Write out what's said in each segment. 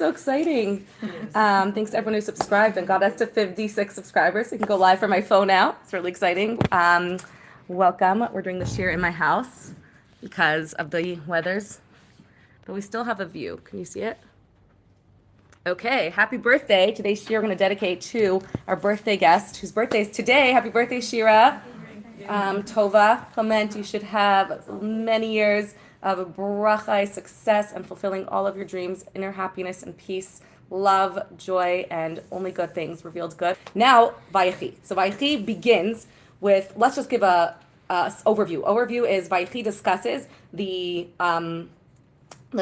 so exciting. Thanks to everyone who subscribed and got us to 56 subscribers. So you can go live from my phone now. It's really exciting. Welcome. We're doing the shir in my house because of the weathers, but we still have a view. Can you see it? Okay, happy birthday. Today's shir we're going to dedicate to our birthday guest, whose birthday is today. Happy birthday, Shira. Tova, Clement, you should have many years of bracha, success, and fulfilling all of your dreams, inner happiness and peace, love, joy, and only good things, revealed good. Now, Vayechi. So Vayechi begins with, let's just give a overview. Overview is Vayechi discusses the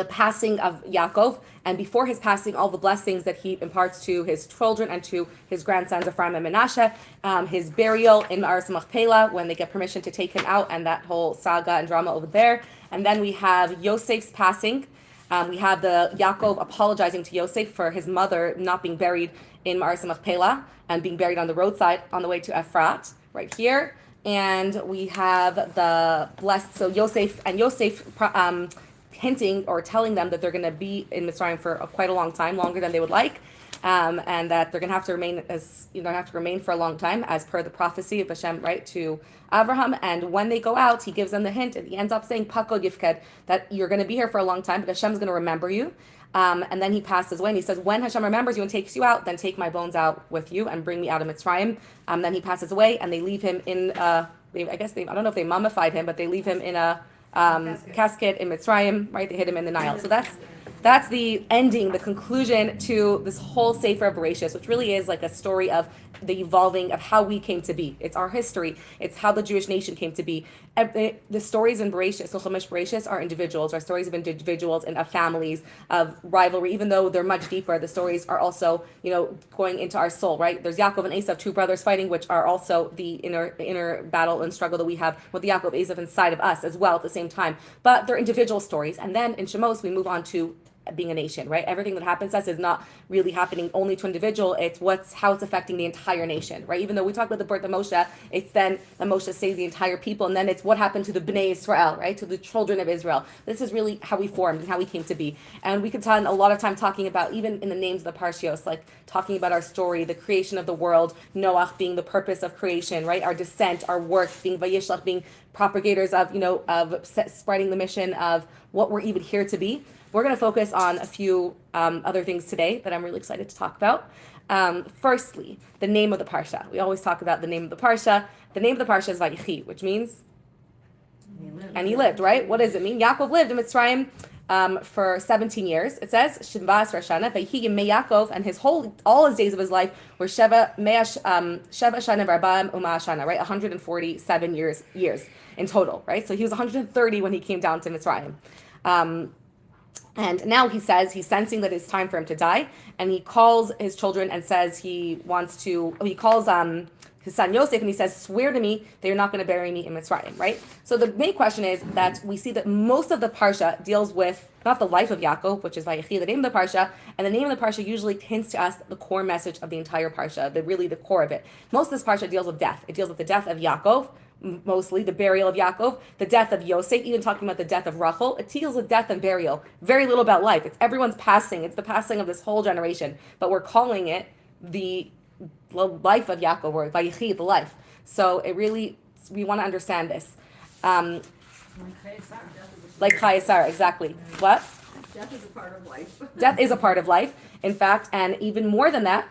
passing of Yaakov, and before his passing, all the blessings that he imparts to his children and to his grandsons Ephraim and Menashe, his burial in Ma'aras Machpelah when they get permission to take him out, and that whole saga and drama over there. And then we have Yosef's passing. We have the Yaakov apologizing to Yosef for his mother not being buried in Ma'aras Machpelah and being buried on the roadside on the way to Efrat, right here. And we have the blessed, so Yosef hinting or telling them that they're going to be in Mitzrayim for quite a long time, longer than they would like, and that they're going to have to remain for a long time, as per the prophecy of Hashem, right, to Abraham. And when they go out, he gives them the hint, and he ends up saying, "Pakod Yifked," that you're going to be here for a long time, but Hashem's going to remember you. And then he passes away, and he says, "When Hashem remembers you and takes you out, then take my bones out with you and bring me out of Mitzrayim." Then he passes away, and they leave him in. I don't know if they mummified him, but they leave him in a casket in Mitzrayim, right? They hit him in the Nile. So that's the ending, the conclusion to this whole Sefer of Bereshis, which really is like a story of the evolving of how we came to be. It's our history. It's how the Jewish nation came to be. The stories in Bereshis, Bereshis, are individuals, are stories of individuals and of families, of rivalry. Even though they're much deeper, the stories are also, going into our soul, right? There's Yaakov and Esav, two brothers fighting, which are also the inner battle and struggle that we have with the Yaakov, Esav inside of us as well at the same time. But they're individual stories. And then in Shemos, we move on to being a nation, right? Everything that happens to us is not really happening only to individual, it's how it's affecting the entire nation, right? Even though we talk about the birth of Moshe, it's then that Moshe saves the entire people, and then it's what happened to the Bnei Israel, right? To the children of Israel. This is really how we formed and how we came to be. And we could spend a lot of time talking about, even in the names of the Parshios, like talking about our story, the creation of the world, Noach being the purpose of creation, right? Our descent, our work, being Vayishlach, being propagators of, of spreading the mission of what we're even here to be. We're going to focus on a few other things today that I'm really excited to talk about. Firstly, the name of the Parsha. We always talk about the name of the Parsha. The name of the Parsha is Vayechi, which means, he lived, right? What does it mean? Yaakov lived in Mitzrayim for 17 years. It says, Shivas Rashana, Vayechi Yemei Yaakov, and all his days of his life were Sheva Shana V'Arba'im Uma Shana, right? 147 years in total, right? So he was 130 when he came down to Mitzrayim. And now he says he's sensing that it's time for him to die, and he calls his children and says he calls his son Yosef, and he says, "Swear to me that you're not going to bury me in Mitzrayim," right? So the main question is that we see that most of the Parsha deals with not the life of Yaakov, which is Vayechi, the name of the Parsha, and the name of the Parsha usually hints to us the core message of the entire Parsha, the core of it. Most of this Parsha deals with death. It deals with the death of Yaakov, mostly the burial of Yaakov, the death of Yosef, even talking about the death of Rachel. It deals with death and burial. Very little about life. It's everyone's passing. It's the passing of this whole generation. But we're calling it the life of Yaakov, or Vayechi, the life. So we want to understand this. Like Chayei Sarah, exactly. What? Death is a part of life. Death is a part of life, in fact, and even more than that,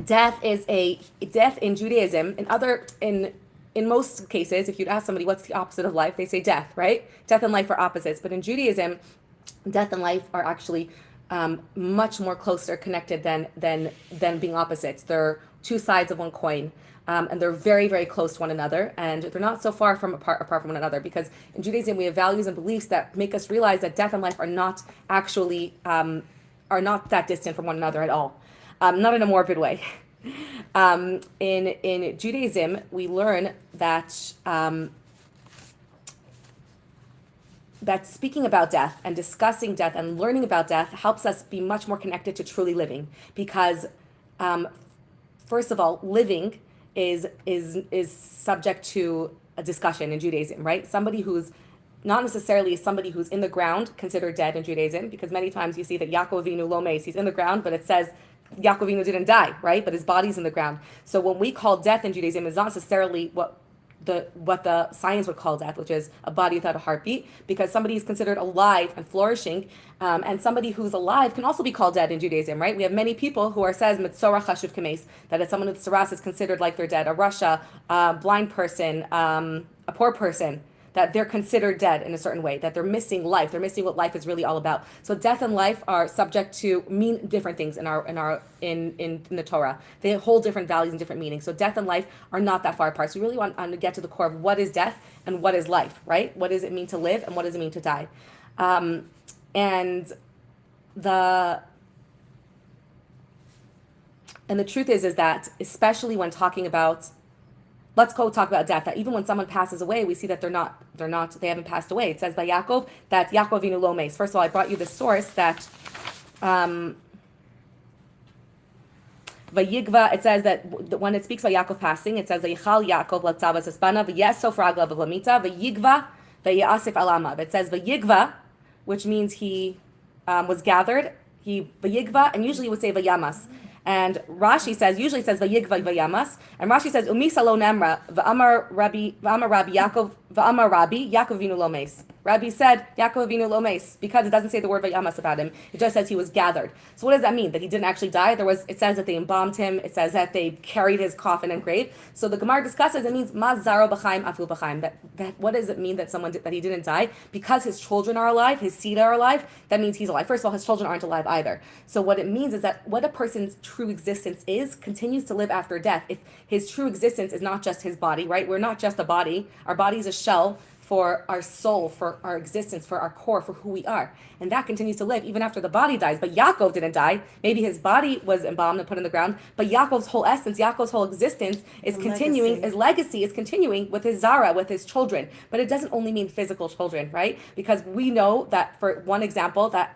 death in Judaism. In most cases, if you'd ask somebody what's the opposite of life, they say death, right? Death and life are opposites. But in Judaism, death and life are actually much more closer connected than being opposites. They're two sides of one coin. And they're very, very close to one another, and they're not so far apart from one another, because in Judaism we have values and beliefs that make us realize that death and life are not actually are not that distant from one another at all, not in a morbid way. In Judaism, we learn that that speaking about death and discussing death and learning about death helps us be much more connected to truly living, because first of all, living is subject to a discussion in Judaism, right? Somebody who's not necessarily somebody who's in the ground considered dead in Judaism, because many times you see that Yaakov Avinu lo meis, he's in the ground, but it says Yaakov Avinu didn't die, right? But his body's in the ground. So when we call death in Judaism, is not necessarily what the science would call death, which is a body without a heartbeat, because somebody is considered alive and flourishing, and somebody who's alive can also be called dead in Judaism, right? We have many people who are says mitzorah chashuv kames, that is someone with tsaras is considered like they're dead, a rasha, a blind person, a poor person, that they're considered dead in a certain way, that they're missing life, they're missing what life is really all about. So death and life are subject to mean different things in the Torah. They hold different values and different meanings. So death and life are not that far apart. So we really want to get to the core of what is death and what is life, right? What does it mean to live and what does it mean to die? And the truth is that especially when talking about, let's go talk about death. That even when someone passes away, we see that they haven't passed away. It says by Yaakov that Yaakov Avinu lo meis. First of all, I brought you the source that Vayigva. It says that when it speaks about Yaakov passing, it says Vayichal Yaakov latzavas espana v'yesof raglav v'lamita vayigva v'yasif alamav. It says Vayigva, which means he was gathered. He Vayigva, and usually would say Vayamas. And Rashi says, usually says Vayigva Vayamas, and Rashi says Umisa lo nemra v'amar Rabbi Yaakov v'amar Rabbi Yaakov Avinu lo meis. Rabbi said Yaakov Avinu lo meis because it doesn't say the word Vayamas about him. It just says he was gathered. So what does that mean? That he didn't actually die? It says that they embalmed him. It says that they carried his coffin and grave. So the Gemara discusses it means ma zaro b'chaim afu b'chaim. That what does it mean that that he didn't die? Because his children are alive, his seed are alive. That means he's alive. First of all, his children aren't alive either. So what it means is that what a person's true existence is continues to live after death. If his true existence is not just his body, right? We're not just a body. Our body is a shell for our soul, for our existence, for our core, for who we are. And that continues to live even after the body dies. But Yaakov didn't die. Maybe his body was embalmed and put in the ground, but Yaakov's whole essence, Yaakov's whole existence is continuing, his legacy is continuing with his Zara, with his children. But it doesn't only mean physical children, right? Because we know that, for one example, that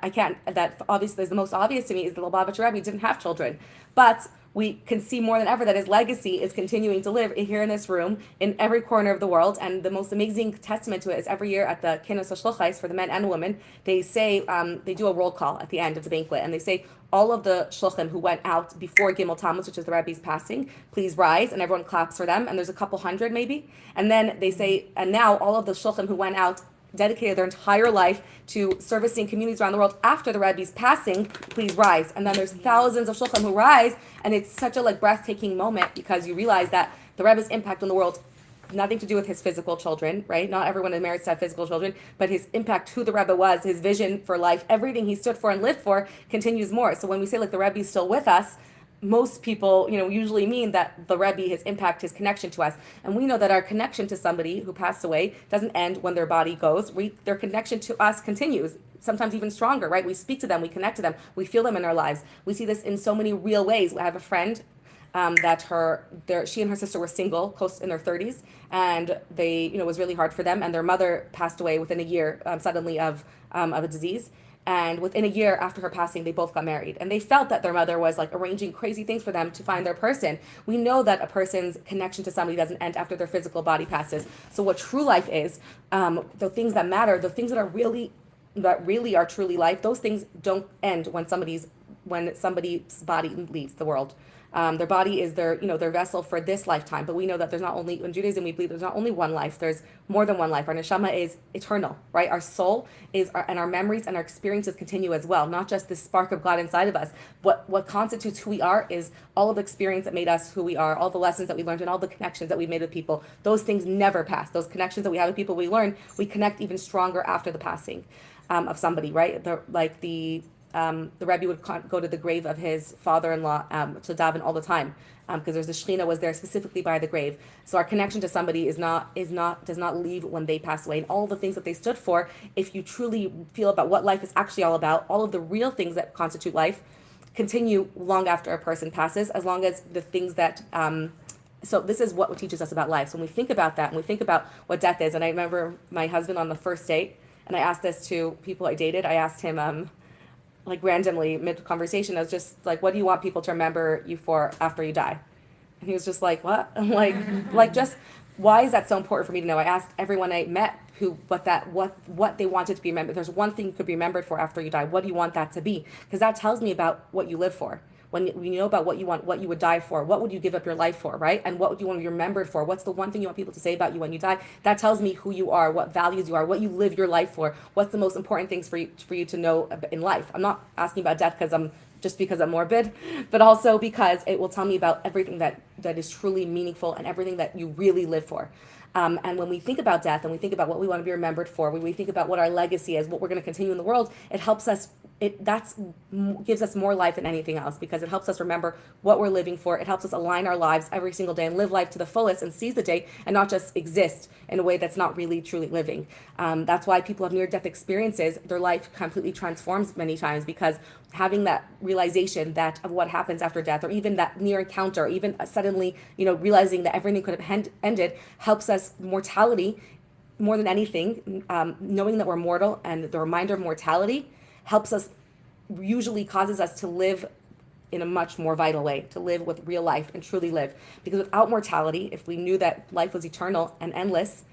obviously is the most obvious to me, is the Lubavitcher Rebbe didn't have children. But we can see more than ever that his legacy is continuing to live here in this room, in every corner of the world. And the most amazing testament to it is every year at the Kinos HaShlochais for the men and women, they say, they do a roll call at the end of the banquet, and they say, all of the shluchim who went out before Gimel Tammuz, which is the Rebbe's passing, please rise, and everyone claps for them, and there's a couple hundred maybe. And then they say, and now all of the shluchim who went out dedicated their entire life to servicing communities around the world after the Rebbe's passing, please rise. And then there's thousands of shluchim who rise, and it's such a breathtaking moment because you realize that the Rebbe's impact on the world, nothing to do with his physical children, right? Not everyone merits to have physical children, but his impact, who the Rebbe was, his vision for life, everything he stood for and lived for continues more. So when we say the Rebbe's still with us, most people, usually mean that the Rebbe, his impact, his connection to us. And we know that our connection to somebody who passed away doesn't end when their body goes. Their connection to us continues, sometimes even stronger, right? We speak to them, we connect to them, we feel them in our lives. We see this in so many real ways. I have a friend that she and her sister were single, close in their 30s, and they, it was really hard for them. And their mother passed away within a year, suddenly of a disease. And within a year after her passing, they both got married. And they felt that their mother was arranging crazy things for them to find their person. We know that a person's connection to somebody doesn't end after their physical body passes. So what true life is, the things that matter, the things that really are truly life, those things don't end when somebody's body leaves the world. Their body is their vessel for this lifetime. But we know that there's not only, in Judaism we believe there's not only one life, there's more than one life. Our neshama is eternal, right? Our soul and our memories and our experiences continue as well, not just this spark of God inside of us. What constitutes who we are is all of the experience that made us who we are, all the lessons that we learned and all the connections that we made with people. Those things never pass. Those connections that we have with people we learn, we connect even stronger after the passing of somebody, right? The Rebbe would go to the grave of his father-in-law to daven all the time because there's the Shekhinah was there specifically by the grave. So our connection to somebody does not leave when they pass away. And all the things that they stood for, if you truly feel about what life is actually all about, all of the real things that constitute life continue long after a person passes, as long as the things that so this is what teaches us about life. So when we think about that and we think about what death is, and I remember my husband on the first date, and I asked this to people I dated, I asked him randomly mid-conversation, I was just what do you want people to remember you for after you die? And he was just like, what? I'm just why is that so important for me to know? I asked everyone I met what they wanted to be remembered. There's one thing you could be remembered for after you die. What do you want that to be? Because that tells me about what you live for. When you know about what you want, what you would die for, what would you give up your life for, right? And what would you want to be remembered for? What's the one thing you want people to say about you when you die? That tells me who you are, what values you are, what you live your life for. What's the most important things for you to know in life? I'm not asking about death because I'm morbid, but also because it will tell me about everything that is truly meaningful and everything that you really live for. And when we think about death and we think about what we want to be remembered for, when we think about what our legacy is, what we're going to continue in the world, it helps us. Gives us more life than anything else because it helps us remember what we're living for. It helps us align our lives every single day and live life to the fullest and seize the day and not just exist in a way that's not really truly living. That's why people have near-death experiences. Their life completely transforms many times because having that realization that of what happens after death, or even that near encounter, or even suddenly realizing that everything could have ended, helps us mortality more than anything. Knowing that we're mortal and the reminder of mortality helps us, usually causes us to live in a much more vital way, to live with real life and truly live. Because without mortality, if we knew that life was eternal and endless,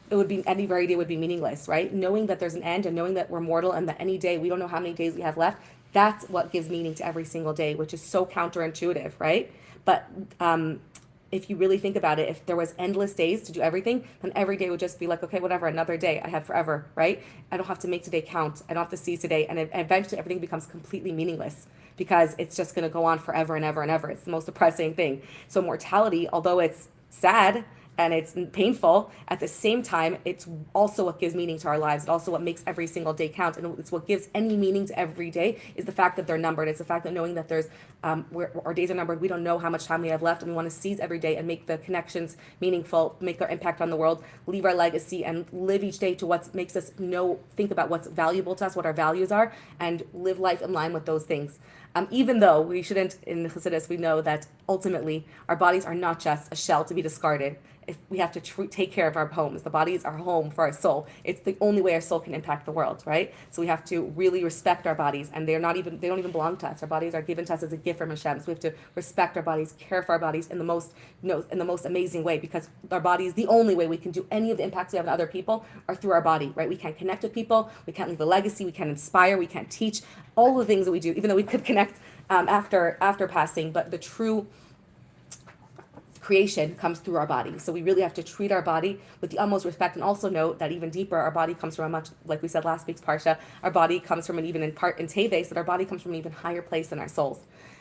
it would be, any very day would be meaningless, right? Knowing that there's an end and knowing that we're mortal and that any day, we don't know how many days we have left, that's what gives meaning to every single day, which is so counterintuitive, right? But if you really think about it, if there was endless days to do everything, then every day would just be like, okay, whatever, another day. I have forever, right? I don't have to make today count. I don't have to seize today. And eventually everything becomes completely meaningless because it's just going to go on forever and ever and ever. It's the most depressing thing. So mortality, although it's sad and it's painful, at the same time, it's also what gives meaning to our lives. It's also what makes every single day count. And it's what gives any meaning to every day is the fact that they're numbered. It's the fact that knowing that there's, our days are numbered. We don't know how much time we have left, and we want to seize every day and make the connections meaningful, make our impact on the world, leave our legacy, and live each day to what makes us think about what's valuable to us, what our values are, and live life in line with those things. Even though we shouldn't, in Chassidus, we know that ultimately our bodies are not just a shell to be discarded. If we have to take care of our homes. The body is our home for our soul. It's the only way our soul can impact the world, right? So we have to really respect our bodies, and they don't even belong to us. Our bodies are given to us as a gift from Hashem. So we have to respect our bodies, care for our bodies in the most, in the most amazing way, because our body is the only way we can do any of the impacts we have on other people are through our body, right? We can't connect with people, we can't leave a legacy, we can't inspire, we can't teach, all the things that we do, even though we could connect after passing, but the true creation comes through our body. So we really have to treat our body with the utmost respect, and also note that even deeper, our body comes from a much, like we said last week's Parsha, our body comes from an even in part in Teves, that our body comes from an even higher place than our souls.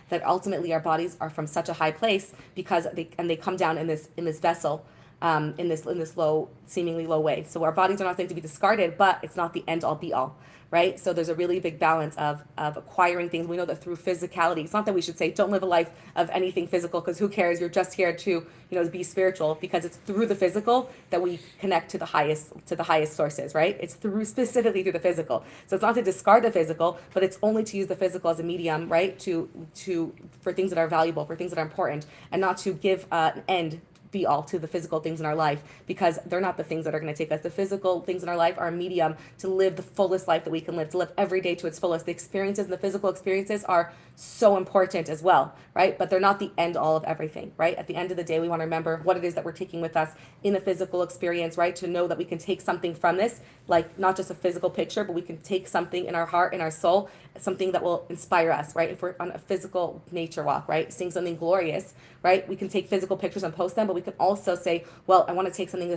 That ultimately our bodies are from such a high place because they come down in this vessel, in this low, seemingly low way. So our bodies are not saying to be discarded, but it's not the end all be all. Right? So there's a really big balance of acquiring things. We know that through physicality, it's not that we should say, don't live a life of anything physical, because who cares? You're just here to, be spiritual, because it's through the physical that we connect to the highest sources, right? It's specifically through the physical. So it's not to discard the physical, but it's only to use the physical as a medium, right? For things that are valuable, for things that are important, and not to give an end be all to the physical things in our life, because they're not the things that are going to take us. The physical things in our life are a medium to live the fullest life that we can live, to live every day to its fullest. The experiences and the physical experiences are so important as well, right? But they're not the end all of everything, right? At the end of the day, we want to remember what it is that we're taking with us in the physical experience, right? To know that we can take something from this, like not just a physical picture, but we can take something in our heart, in our soul, something that will inspire us, right? If we're on a physical nature walk, right? Seeing something glorious, right? We can take physical pictures and post them, but we can also say, well, I want to take something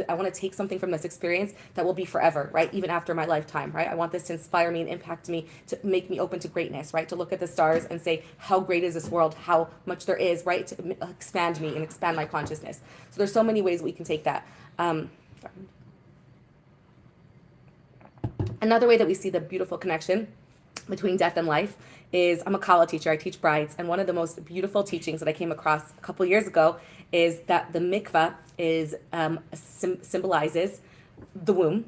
I want to take something from this experience that will be forever, right? Even after my lifetime, right? I want this to inspire me and impact me, to make me open to greatness, right? To look at the stars and say, how great is this world? How much there is, right? To expand me and expand my consciousness. So there's so many ways we can take that. Another way that we see the beautiful connection between death and life is, I'm a Kala teacher. I teach brides, and one of the most beautiful teachings that I came across a couple years ago is that the mikvah symbolizes the womb.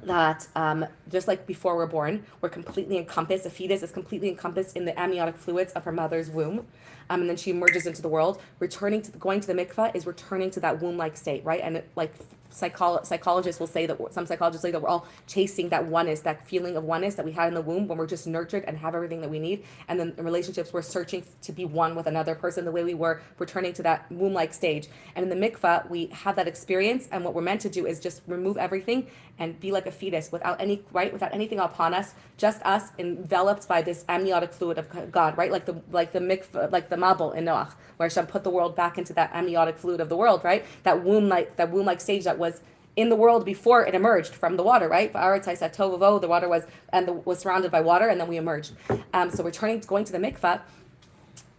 That just like before we're born, we're completely encompassed. A fetus is completely encompassed in the amniotic fluids of her mother's womb, and then she emerges into the world. Going to the mikvah is returning to that womb-like state, right? And psychologists will say that some psychologists say that we're all chasing that oneness, that feeling of oneness that we had in the womb when we're just nurtured and have everything that we need. And then in relationships, we're searching to be one with another person the way we were returning to that womb-like stage. And in the mikvah, we have that experience. And what we're meant to do is just remove everything and be like a fetus without anything upon us, just us enveloped by this amniotic fluid of God, right? Like the mikvah, like the mabul in Noach, where Hashem put the world back into that amniotic fluid of the world, right? That womb-like stage that was in the world before it emerged from the water, right? The water was surrounded by water, and then we emerged. So going to the mikvah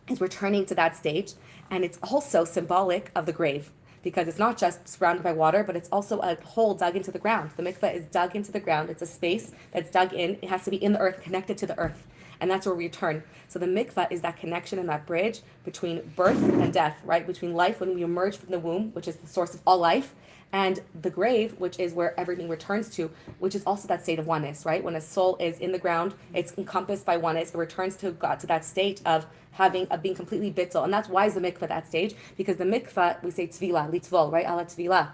is returning to that stage, and it's also symbolic of the grave, because it's not just surrounded by water, but it's also a hole dug into the ground. The mikvah is dug into the ground. It's a space that's dug in. It has to be in the earth, connected to the earth. And that's where we return. So the mikvah is that connection and that bridge between birth and death, right? Between life when we emerge from the womb, which is the source of all life, and the grave, which is where everything returns to, which is also that state of oneness, right? When a soul is in the ground, it's encompassed by oneness. It returns to God, to that state of being completely bittul. And that's why is the mikvah that stage, because the mikvah, we say tvila, litvol, right? Ala tvila,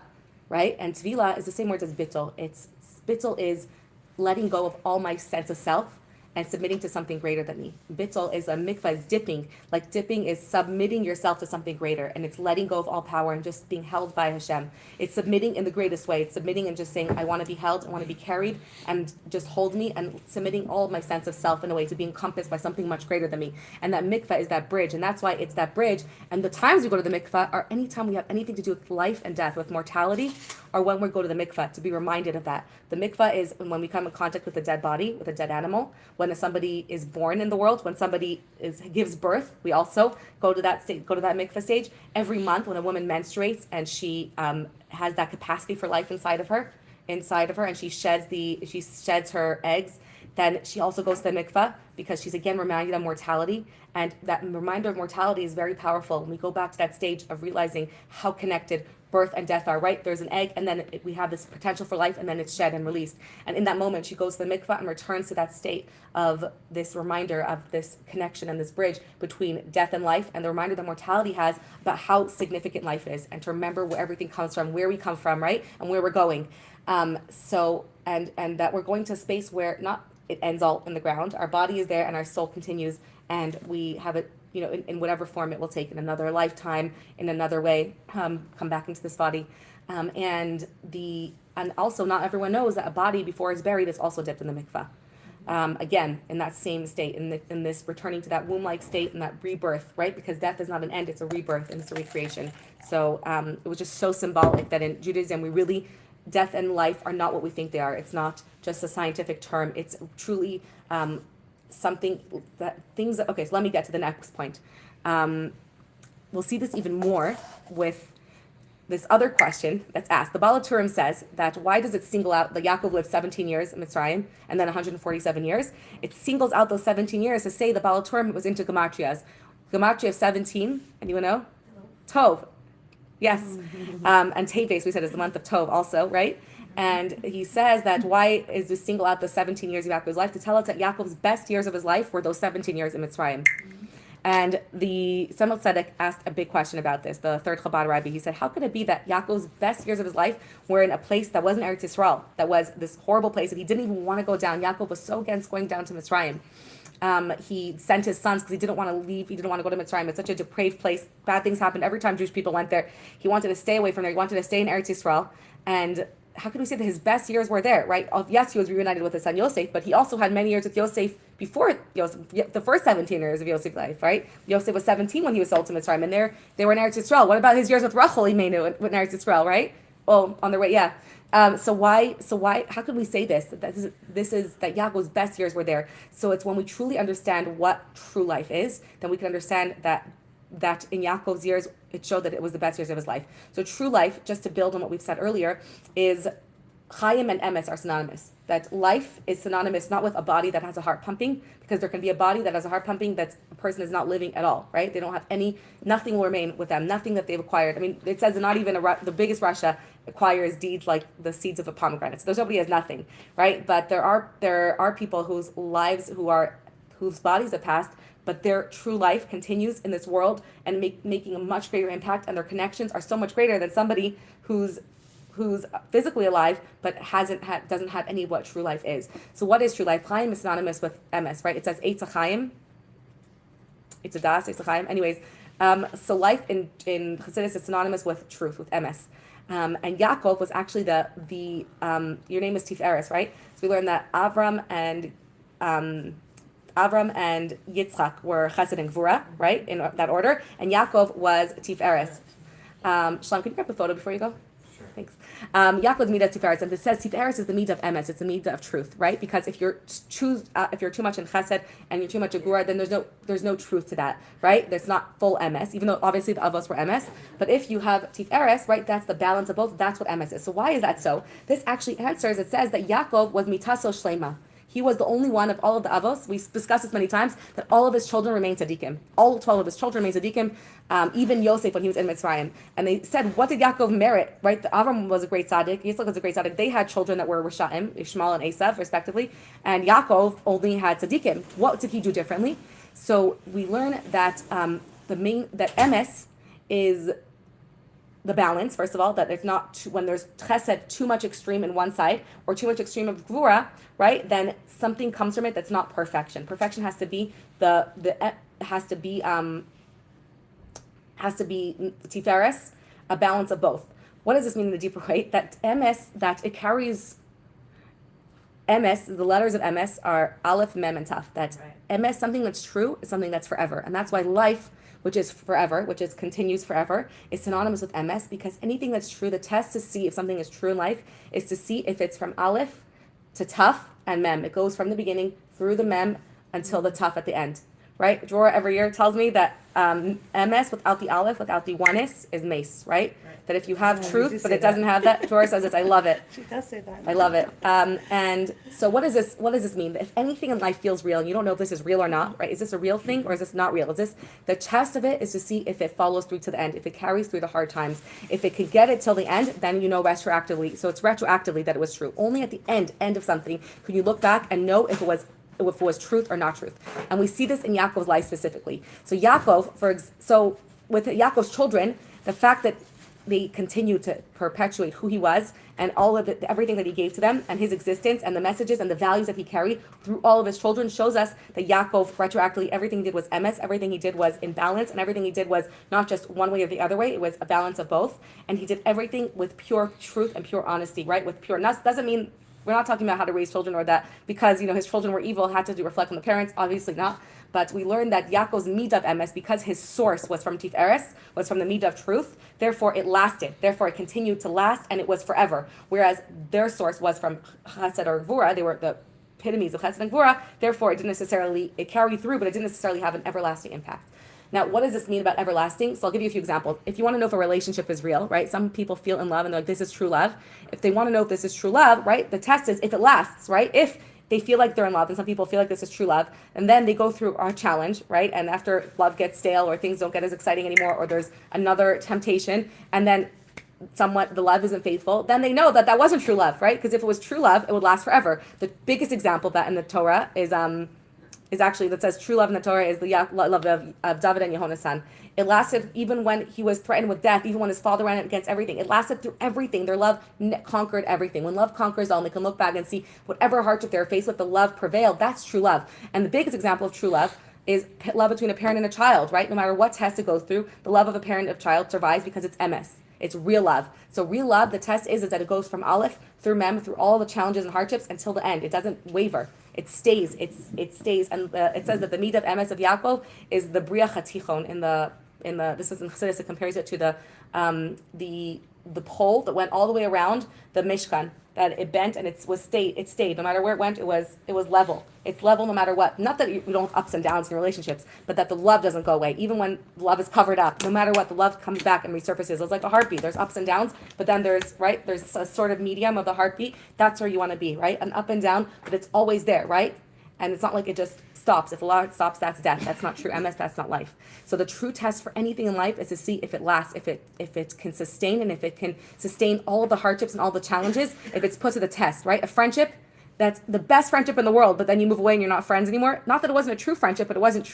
right? And tvila is the same word as bittul. Bittul is letting go of all my sense of self and submitting to something greater than me. Bittul is a mikvah, is dipping. Like dipping is submitting yourself to something greater, and it's letting go of all power and just being held by Hashem. It's submitting in the greatest way. It's submitting and just saying, I want to be held, I want to be carried, and just hold me, and submitting all of my sense of self in a way to be encompassed by something much greater than me. And that mikvah is that bridge, and that's why it's that bridge. And the times we go to the mikvah are anytime we have anything to do with life and death, with mortality, or when we go to the mikvah, to be reminded of that. The mikvah is when we come in contact with a dead body, with a dead animal. When somebody is born in the world, when somebody gives birth, we also go to that mikvah stage. Every month when a woman menstruates and she has that capacity for life inside of her, and she sheds her eggs, then she also goes to the mikvah, because she's again reminded of mortality. And that reminder of mortality is very powerful when we go back to that stage of realizing how connected birth and death are, right? There's an egg, and then we have this potential for life, and then it's shed and released. And in that moment, she goes to the mikvah and returns to that state of this reminder of this connection and this bridge between death and life, and the reminder that mortality has about how significant life is, and to remember where everything comes from, where we come from, right? And where we're going. And that we're going to a space where not it ends all in the ground. Our body is there, and our soul continues, and we have it, in whatever form it will take, in another lifetime, in another way, come back into this body. And also not everyone knows that a body before it's buried is also dipped in the mikvah. Again, in that same state, in this returning to that womb-like state and that rebirth, right? Because death is not an end, it's a rebirth and it's a recreation. So it was just so symbolic that in Judaism, death and life are not what we think they are. It's not just a scientific term. It's truly okay, so let me get to the next point. We'll see this even more with this other question that's asked. The Baal HaTurim says that why does it single out that Yaakov lived 17 years in Mitzrayim and then 147 years? It singles out those 17 years to say the Baal HaTurim was into Gematrias. Gematria of 17, anyone know? Tov. Yes. And Teves, we said, is the month of Tov also, right? And he says that why is this single out the 17 years of Yaakov's life? To tell us that Yaakov's best years of his life were those 17 years in Mitzrayim. And the Tzemach Tzedek asked a big question about this, the third Chabad Rabbi. He said, how could it be that Yaakov's best years of his life were in a place that wasn't Eretz Yisrael, that was this horrible place that he didn't even want to go down? Yaakov was so against going down to Mitzrayim. He sent his sons because he didn't want to leave. He didn't want to go to Mitzrayim. It's such a depraved place. Bad things happened every time Jewish people went there. He wanted to stay away from there. He wanted to stay in Eretz Yisrael. And how could we say that his best years were there, right? Yes, he was reunited with his son Yosef, but he also had many years with Yosef before Yosef, the first 17 years of Yosef's life, right? Yosef was 17 when he was sold to Mitzrayim, and they were in Eretz Yisrael. What about his years with Rachel? He made it with Eretz Yisrael, right? Oh, on their way, yeah. So why? How could we say this? That Yaakov's best years were there. So it's when we truly understand what true life is, then we can understand that in Yaakov's years, it showed that it was the best years of his life. So true life, just to build on what we've said earlier, is Chaim and Emes are synonymous. That life is synonymous not with a body that has a heart pumping, because there can be a body that has a heart pumping that a person is not living at all, right? They don't have nothing will remain with them, nothing that they've acquired. I mean, it says that not even the biggest Russia acquires deeds like the seeds of a pomegranate. So there's nobody has nothing, right? But there are people whose bodies have passed, but their true life continues in this world and making a much greater impact, and their connections are so much greater than somebody whose who's physically alive but doesn't have any of what true life is. So what is true life? Chaim is synonymous with emes, right? It says Eitz Chaim. It's a das, Eitz Chaim. Anyways, so life in Chassidus is synonymous with truth, with emes. And Yaakov was actually the your name is Tiferes, right? So we learned that Avram and Yitzchak were Chesed and Gvura, right, in that order, and Yaakov was Tiferes. Shalom, can you grab a photo before you go? Sure. Thanks. Yaakov's midah Tiferes, and it says Tiferes is the midah of emes. It's the midah of truth, right? Because if you're too much in Chesed and you're too much in Gvura, then there's no truth to that, right? There's not full emes, even though obviously the avos were emes. But if you have Tiferes, right, that's the balance of both. That's what emes is. So why is that so? This actually answers. It says that Yaakov was mitaso shlema. He was the only one of all of the avos. We discussed this many times that all of his children remained tzaddikim. All 12 of his children remained tzaddikim. Even Yosef when he was in Mitzrayim. And they said, what did Yaakov merit? Right? The Avram was a great tzaddik. Yitzchak was a great tzaddik. They had children that were Risha'im, Ishmael and Esav, respectively. And Yaakov only had tzaddikim. What did he do differently? So we learn that that emes is the balance, first of all, that it's not when there's chesed too much extreme in one side or too much extreme of gvura, right? Then something comes from it that's not perfection. Perfection has to be tiferes, a balance of both. What does this mean in the deeper way? That emes, that it carries emes, the letters of emes are aleph, mem, and taf. That emes, something that's true, is something that's forever, and that's why life, which is forever, which is continues forever, is synonymous with emes, because anything that's true, the test to see if something is true in life is to see if it's from aleph to taf and mem. It goes from the beginning through the mem until the taf at the end, right? Drora every year tells me that emes without the aleph, without the oneness, is mace, right? That if you have truth, but it doesn't have that, Drora says this, I love it. She does say that. I love it. And so what does this mean? If anything in life feels real, and you don't know if this is real or not, right? Is this a real thing or is this not real? Is this, the test of it is to see if it follows through to the end, if it carries through the hard times. If it could get it till the end, then you know retroactively. So it's retroactively that it was true. Only at the end of something can you look back and know if it was truth or not truth. And we see this in Yaakov's life specifically. So with Yaakov's children, the fact that they continue to perpetuate who he was and all of everything that he gave to them and his existence and the messages and the values that he carried through all of his children shows us that Yaakov retroactively, everything he did was emes, everything he did was in balance, and everything he did was not just one way or the other way, it was a balance of both. And he did everything with pure truth and pure honesty, right? With pure, doesn't mean, we're not talking about how to raise children or that because, his children were evil, had to reflect on the parents, obviously not. But we learned that Yaakov's midah of emes, because his source was from Tiferes, was from the midah of truth, therefore it lasted. Therefore it continued to last, and it was forever. Whereas their source was from Chesed or Gvura, they were the epitomes of Chesed and Gvura, therefore it carried through, but it didn't necessarily have an everlasting impact. Now, what does this mean about everlasting? So I'll give you a few examples. If you want to know if a relationship is real, right? Some people feel in love and they're like, this is true love. If they want to know if this is true love, right? The test is if it lasts, right? If they feel like they're in love, and some people feel like this is true love, and then they go through our challenge, right? And after love gets stale or things don't get as exciting anymore, or there's another temptation, and then somewhat the love isn't faithful, then they know that wasn't true love, right? Because if it was true love, it would last forever. The biggest example of that in the Torah is actually, that says true love in the Torah is the love of David and Yehonasan. It lasted even when he was threatened with death, even when his father ran against everything. It lasted through everything. Their love conquered everything. When love conquers all, and they can look back and see whatever hardship they were faced with, the love prevailed. That's true love. And the biggest example of true love is love between a parent and a child, right? No matter what test it goes through, the love of a parent and a child survives because it's emes. It's real love. So real love, the test is that it goes from aleph through mem, through all the challenges and hardships until the end. It doesn't waver. It stays. It stays. And it says that the midah of emes of Yaakov is the bria chatichon in the this is in Chassidus. It compares it to the pole that went all the way around the Mishkan, that it bent and it stayed. No matter where it went, it was level. It's level no matter what. Not that we don't have ups and downs in relationships, but that the love doesn't go away. Even when love is covered up, no matter what, the love comes back and resurfaces. It's like a heartbeat. There's ups and downs, but then there's a sort of medium of the heartbeat. That's where you want to be, right? An up and down, but it's always there, right? And it's not like it just stops. If a lot stops, that's death. That's not true emes. That's not life. So the true test for anything in life is to see if it lasts, if it can sustain, and if it can sustain all of the hardships and all the challenges. If it's put to the test, right? A friendship, that's the best friendship in the world, but then you move away and you're not friends anymore. Not that it wasn't a true friendship, but it wasn't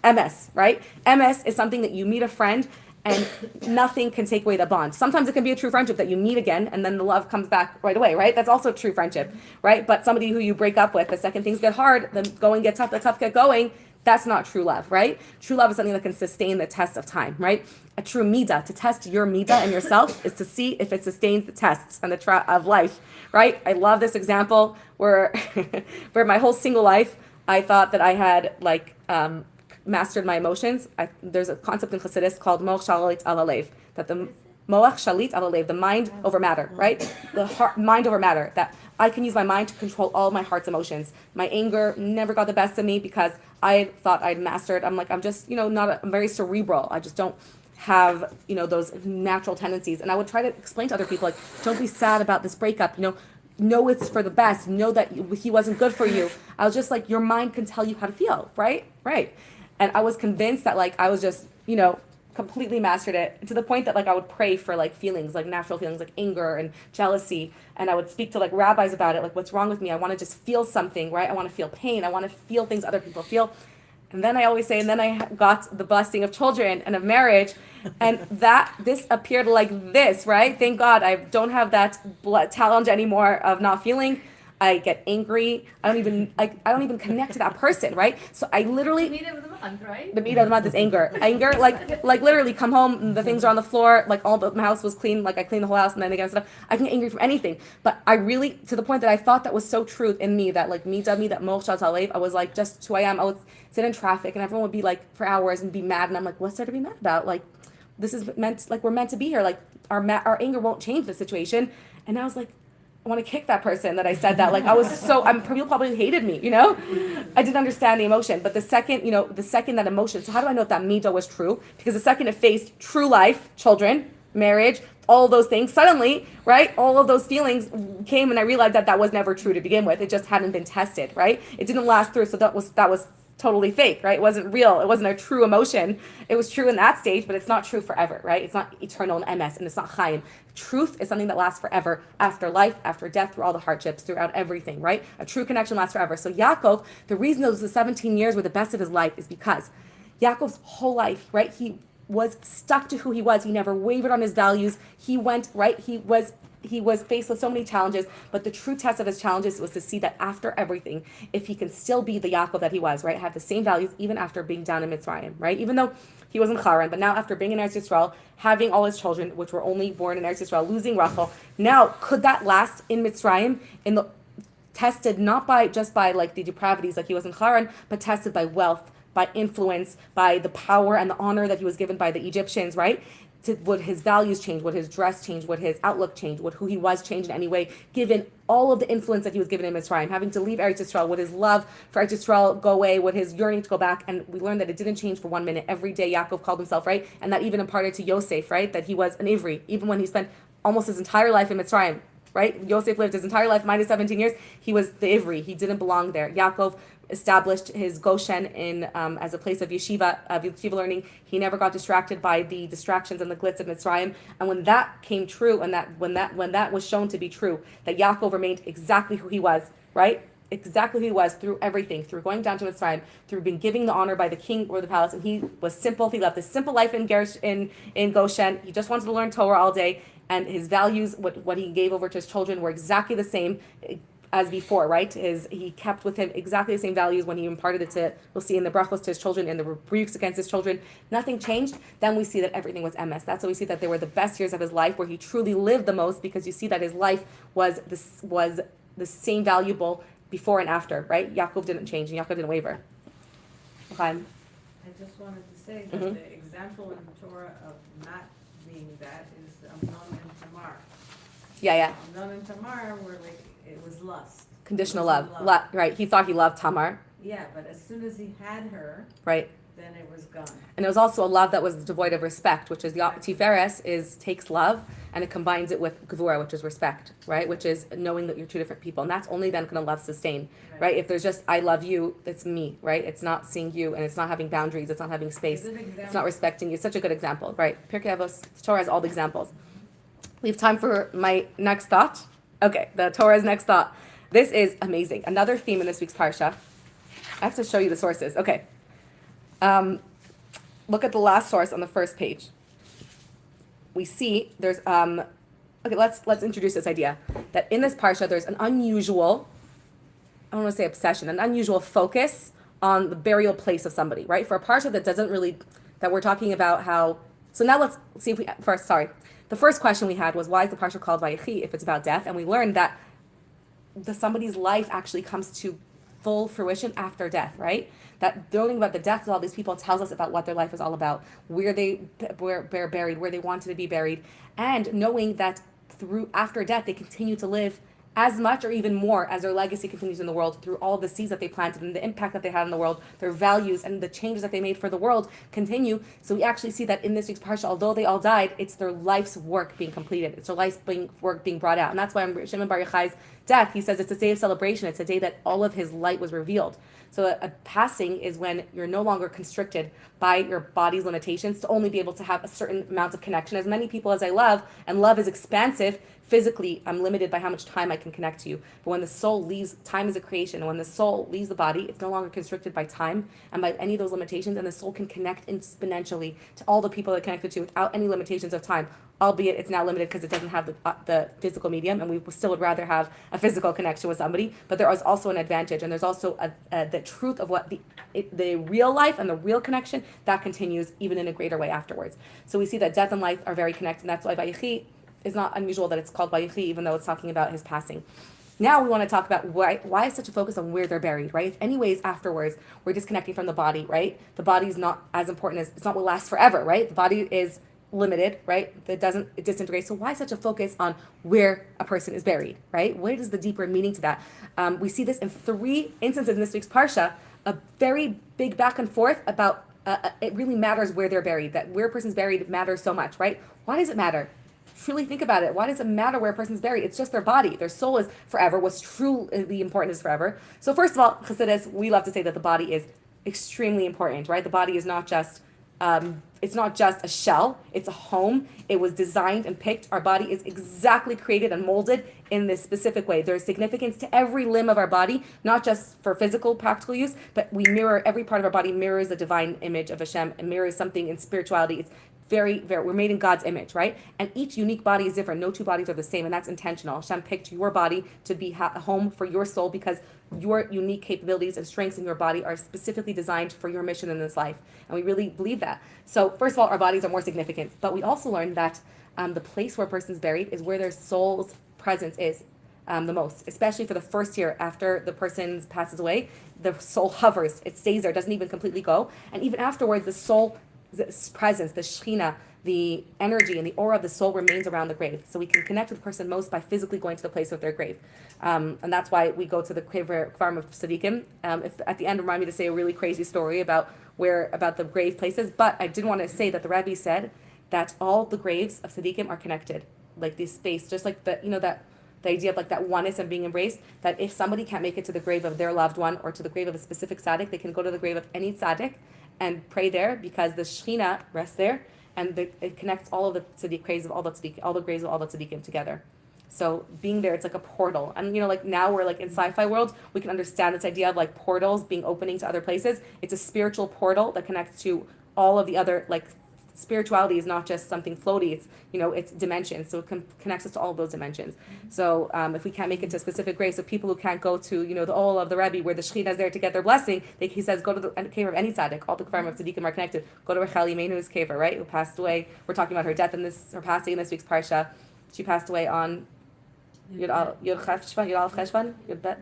emes, right? Emes is something that you meet a friend and nothing can take away the bond. Sometimes it can be a true friendship that you meet again and then the love comes back right away, right? That's also true friendship, right? But somebody who you break up with, the second things get hard, the going gets tough, the tough get going, that's not true love, right? True love is something that can sustain the test of time, right? A true midah, to test your midah and yourself, is to see if it sustains the tests and the of life, right? I love this example where, where my whole single life, I thought that I had mastered my emotions. There's a concept in Chassidus called moach shalit ala lev, that the moach shalit ala lev, the mind over matter, right? The heart, mind over matter, that I can use my mind to control all my heart's emotions. My anger never got the best of me because I thought I'd mastered. I'm just, I'm very cerebral. I just don't have, those natural tendencies. And I would try to explain to other people, don't be sad about this breakup, know it's for the best, know that he wasn't good for you. I was just your mind can tell you how to feel, right? Right. And I was convinced that I was just, completely mastered it, to the point that I would pray for feelings, natural feelings like anger and jealousy. And I would speak to rabbis about it, what's wrong with me? I want to just feel something, right? I want to feel pain. I want to feel things other people feel. And then I always say, and then I got the blessing of children and of marriage, and this appeared like this, right? Thank God I don't have that challenge anymore of not feeling. I get angry. I don't even connect to that person, right? So I literally The meat of the month, right? the meat of the month is anger. Anger, literally come home, the things are on the floor, my house was clean, I cleaned the whole house and then again stuff. I can get angry from anything. But I really, to the point that I thought that was so true in me, that me, that moch shat alev, I was just who I am. I would sit in traffic and everyone would be for hours and be mad, and I'm what's there to be mad about? This is meant, we're meant to be here. Our anger won't change the situation. And I was I want to kick that person that I said that. I was people probably hated me, I didn't understand the emotion. But the second that emotion, so how do I know if that midah was true? Because the second it faced true life, children, marriage, all of those things, suddenly, right, all of those feelings came, and I realized that was never true to begin with. It just hadn't been tested, right? It didn't last through, so that was totally fake, right? It wasn't real. It wasn't a true emotion. It was true in that stage, but it's not true forever, right? It's not eternal and MS, and it's not chaim. Truth is something that lasts forever, after life, after death, through all the hardships, throughout everything, right? A true connection lasts forever. So Yaakov, the reason those 17 years were the best of his life is because Yaakov's whole life, right? He was stuck to who he was. He never wavered on his values. He went, right? He was faced with so many challenges, but the true test of his challenges was to see that after everything, if he can still be the Yaakov that he was, right, have the same values even after being down in Mitzrayim, right, even though he was in Haran, but now after being in Eretz Yisrael, having all his children, which were only born in Eretz Yisrael, losing Rachel, now could that last in Mitzrayim, tested not by the depravities like he was in Haran, but tested by wealth, by influence, by the power and the honor that he was given by the Egyptians, right? Would his values change? Would his dress change? Would his outlook change? Would who he was change in any way? Given all of the influence that he was given in Mitzrayim, having to leave Eretz Yisrael, would his love for Eretz Yisrael go away? Would his yearning to go back? And we learned that it didn't change for 1 minute. Every day Yaakov called himself, right? And that even imparted to Yosef, right? That he was an Ivri, even when he spent almost his entire life in Mitzrayim, right? Yosef lived his entire life, minus 17 years. He was the Ivri. He didn't belong there. Yaakov established his Goshen in as a place of yeshiva learning. He never got distracted by the distractions and the glitz of Mitzrayim. And when that came true, and when that was shown to be true, that Yaakov remained exactly who he was, right? Exactly who he was through everything, through going down to Mitzrayim, through being given the honor by the king or the palace, and he was simple. He lived a simple life in Goshen. He just wanted to learn Torah all day, and his values, what he gave over to his children, were exactly the same as before, right? He kept with him exactly the same values when he imparted it to, we'll see in the brachos to his children, in the rebukes against his children. Nothing changed. Then we see that everything was MS. That's why we see that they were the best years of his life, where he truly lived the most, because you see that his life was the same valuable before and after, right? Yaakov didn't change, and Yaakov didn't waver. Okay. I just wanted to say that the example in the Torah of not being that is Amnon and Tamar. Yeah. Amnon and Tamar were it was lust. Conditional love. Right. He thought he loved Tamar. Yeah, but as soon as he had her, right, then it was gone. And it was also a love that was devoid of respect, which is the Tiferes takes love and it combines it with Gevura, which is respect, right? Which is knowing that you're two different people. And that's only then going to love sustain, right? If there's just, I love you, it's me, right? It's not seeing you, and it's not having boundaries, it's not having space, it's not respecting you. It's such a good example, right? Pirkei Avos, the Torah has all the examples. We have time for my next thought. Okay, the Torah's next thought. This is amazing. Another theme in this week's Parsha. I have to show you the sources. Okay. Look at the last source on the first page. we see there's okay, let's introduce this idea that in this parsha there's an unusual, I don't want to say obsession, an unusual focus on the burial place of somebody, right? For a parsha that doesn't really, that we're talking about how, so now let's see if we, first, sorry. The first question we had was, why is the parsha called Vayechi if it's about death? And we learned that somebody's life actually comes to full fruition after death, right? That learning about the death of all these people tells us about what their life is all about, where they were buried, where they wanted to be buried, and knowing that through after death they continue to live as much or even more as their legacy continues in the world through all the seeds that they planted and the impact that they had in the world, their values and the changes that they made for the world continue. So we actually see that in this week's parsha, although they all died, it's their life's work being completed. It's their life's work being brought out. And that's why on Shimon Bar Yochai's death, he says it's a day of celebration. It's a day that all of his light was revealed. So a passing is when you're no longer constricted by your body's limitations to only be able to have a certain amount of connection. As many people as I love, and love is expansive, physically I'm limited by how much time I can connect to you. But when the soul leaves, time is a creation, and when the soul leaves the body, it's no longer constricted by time and by any of those limitations, and the soul can connect exponentially to all the people that connected to without any limitations of time. Albeit it's now limited because it doesn't have the physical medium, and we still would rather have a physical connection with somebody. But there is also an advantage, and there's also the truth of what the real life and the real connection that continues even in a greater way afterwards. So we see that death and life are very connected, and that's why Vayechi is not unusual that it's called Vayechi, even though it's talking about his passing. Now we want to talk about why is such a focus on where they're buried, right? If anyways afterwards we're disconnecting from the body, right? The body is not as important as, it's not what lasts forever, right? The body is limited, right? It disintegrates. So why such a focus on where a person is buried, right? What is the deeper meaning to that? We see this in 3 instances in this week's parsha, a very big back and forth about it really matters where they're buried, that where a person's buried matters so much, right? Why does it matter? Truly think about it. Why does it matter where a person's buried? It's just their body. Their soul is forever. What's truly important is forever. So first of all, Chassidus, we love to say that the body is extremely important, right? The body is not just it's not just a shell, it's a home. It was designed and picked. Our body is exactly created and molded in this specific way. There's significance to every limb of our body, not just for physical, practical use, but we mirror, every part of our body mirrors the divine image of Hashem and mirrors something in spirituality. It's very, we're made in God's image, right? And each unique body is different. No two bodies are the same, and that's intentional. Hashem picked your body to be a home for your soul because your unique capabilities and strengths in your body are specifically designed for your mission in this life. And we really believe that. So first of all, our bodies are more significant. But we also learned that the place where a person's buried is where their soul's presence is the most, especially for the first year after the person passes away. The soul hovers. It stays there. It doesn't even completely go. And even afterwards, the soul presence, the Shekhinah, the energy and the aura of the soul remains around the grave. So we can connect with the person most by physically going to the place of their grave. And that's why we go to the Kvarm of Tzaddikim. If at the end, remind me to say a really crazy story about the grave places. But I did want to say that the Rebbe said that all the graves of Tzaddikim are connected. Like this space, just like the idea of like that oneness and being embraced, that if somebody can't make it to the grave of their loved one or to the grave of a specific tzaddik, they can go to the grave of any tzaddik and pray there because the Shekhinah rests there, and it connects all of the tzaddik graves of all the graves of all the tzaddikim together. So being there, it's like a portal. And like now we're like in sci-fi world, we can understand this idea of like portals being opening to other places. It's a spiritual portal that connects to all of the other, like spirituality is not just something floaty, it's it's dimensions, so it connects us to all of those dimensions. So if we can't make it to a specific grave, so people who can't go to the Ol of the Rebbe where the Shekhinah is there to get their blessing, he says go to the cave of any tzaddik. All the Kvarim of tzaddikim are connected. Go to Rachel Yemeinu's cave, right, who passed away. We're talking about her death her passing in this week's parsha. She passed away on Yud Aleph Cheshvan, Yud Bet.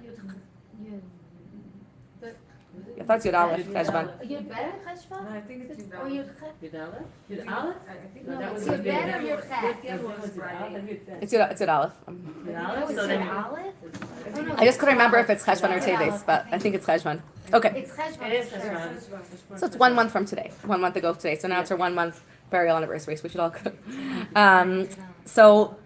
I thought it's Yud Aleph Cheshvan. Yud better Cheshvan? No, I think it's Or Yud Yud Aleph? Yud Aleph? I think No, that it's was Yud better or Yud Chet? It's Yud Aleph. No, it's Yud Aleph? Oh, no, I just couldn't remember if it's Cheshvan or Teves, but I think it's Cheshvan. Okay. It's Cheshvan. It is for sure. Cheshvan. So it's 1 month from today, 1 month ago today. So now it's her 1 month burial anniversary, so we should all go. So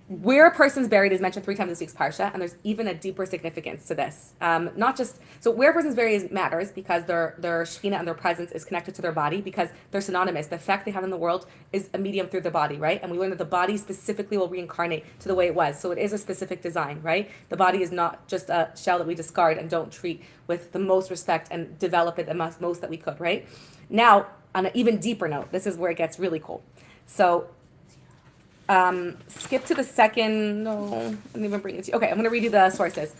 where a person's buried is mentioned 3 times this week's parsha, and there's even a deeper significance to this. Not just so where a person's buried matters because their Shekhinah and their presence is connected to their body because they're synonymous. The effect they have in the world is a medium through the body, right? And we learned that the body specifically will reincarnate to the way it was. So it is a specific design, right? The body is not just a shell that we discard and don't treat with the most respect and develop it the most that we could, right? Now, on an even deeper note, this is where it gets really cool. So skip to the second. No, I didn't even bring it to you. Okay, I'm going to read you the sources.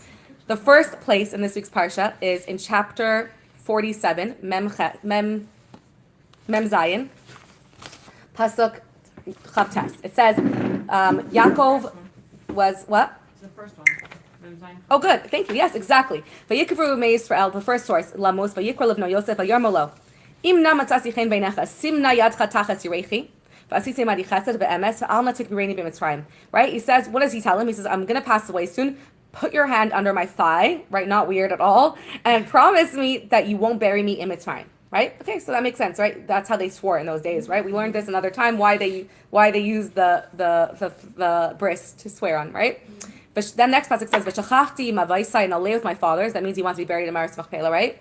The first place in this week's Parsha is in chapter 47, Mem Zayin, Pasuk Chav Tes. It says, Yaakov was what? It's the first one. Oh, good. Thank you. Yes, exactly. Vayikvru Mei Yisrael, the first source, Lamos, Vayikra Livno Yosef, Vayarmolo. Imna matzasi chen beinecha, simna yadcha tachas yirechi, v'asisi madi chesed ve'emes, ve'alna tikbireni b'mitzrayim. Right? He says, what does he tell him? He says, I'm going to pass away soon. Put your hand under my thigh, right? Not weird at all. And promise me that you won't bury me in Mitzrayim. Right? Okay, so that makes sense, right? That's how they swore in those days, right? We learned this another time why they use the bris to swear on, right? But then next passage says, "V'shachachti mavaisai," and I'll lay with my fathers. That means he wants to be buried in Maris Machpelah, right?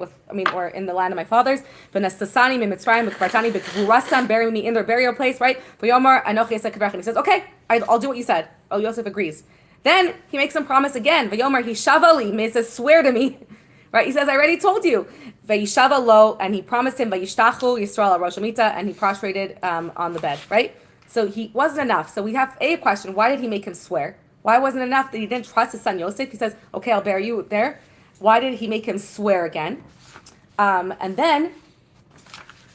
Or in the land of my fathers. V'nestasani mitzrayim v'kvartani b'kvurasam, bury me in their burial place, right? V'yomar anochi esek kavrechem. He says, "Okay, I'll do what you said." Oh, Yosef agrees. Then he makes some promise again. V'yomar hishavali, he says, "Swear to me." Right? He says, I already told you. Vayishava lo, and he promised him, Vayishtachu Yisrael al Rosh Hamita, and he prostrated on the bed, right? So he wasn't enough. So we have a question, why did he make him swear? Why wasn't it enough that he didn't trust his son Yosef? He says, okay, I'll bury you there. Why did he make him swear again? And then,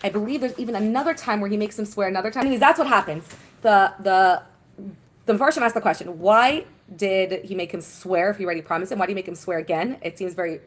I believe there's even another time where he makes him swear another time. That's what happens. The Mepharshim asked the question, why did he make him swear if he already promised him? Why did he make him swear again? It seems very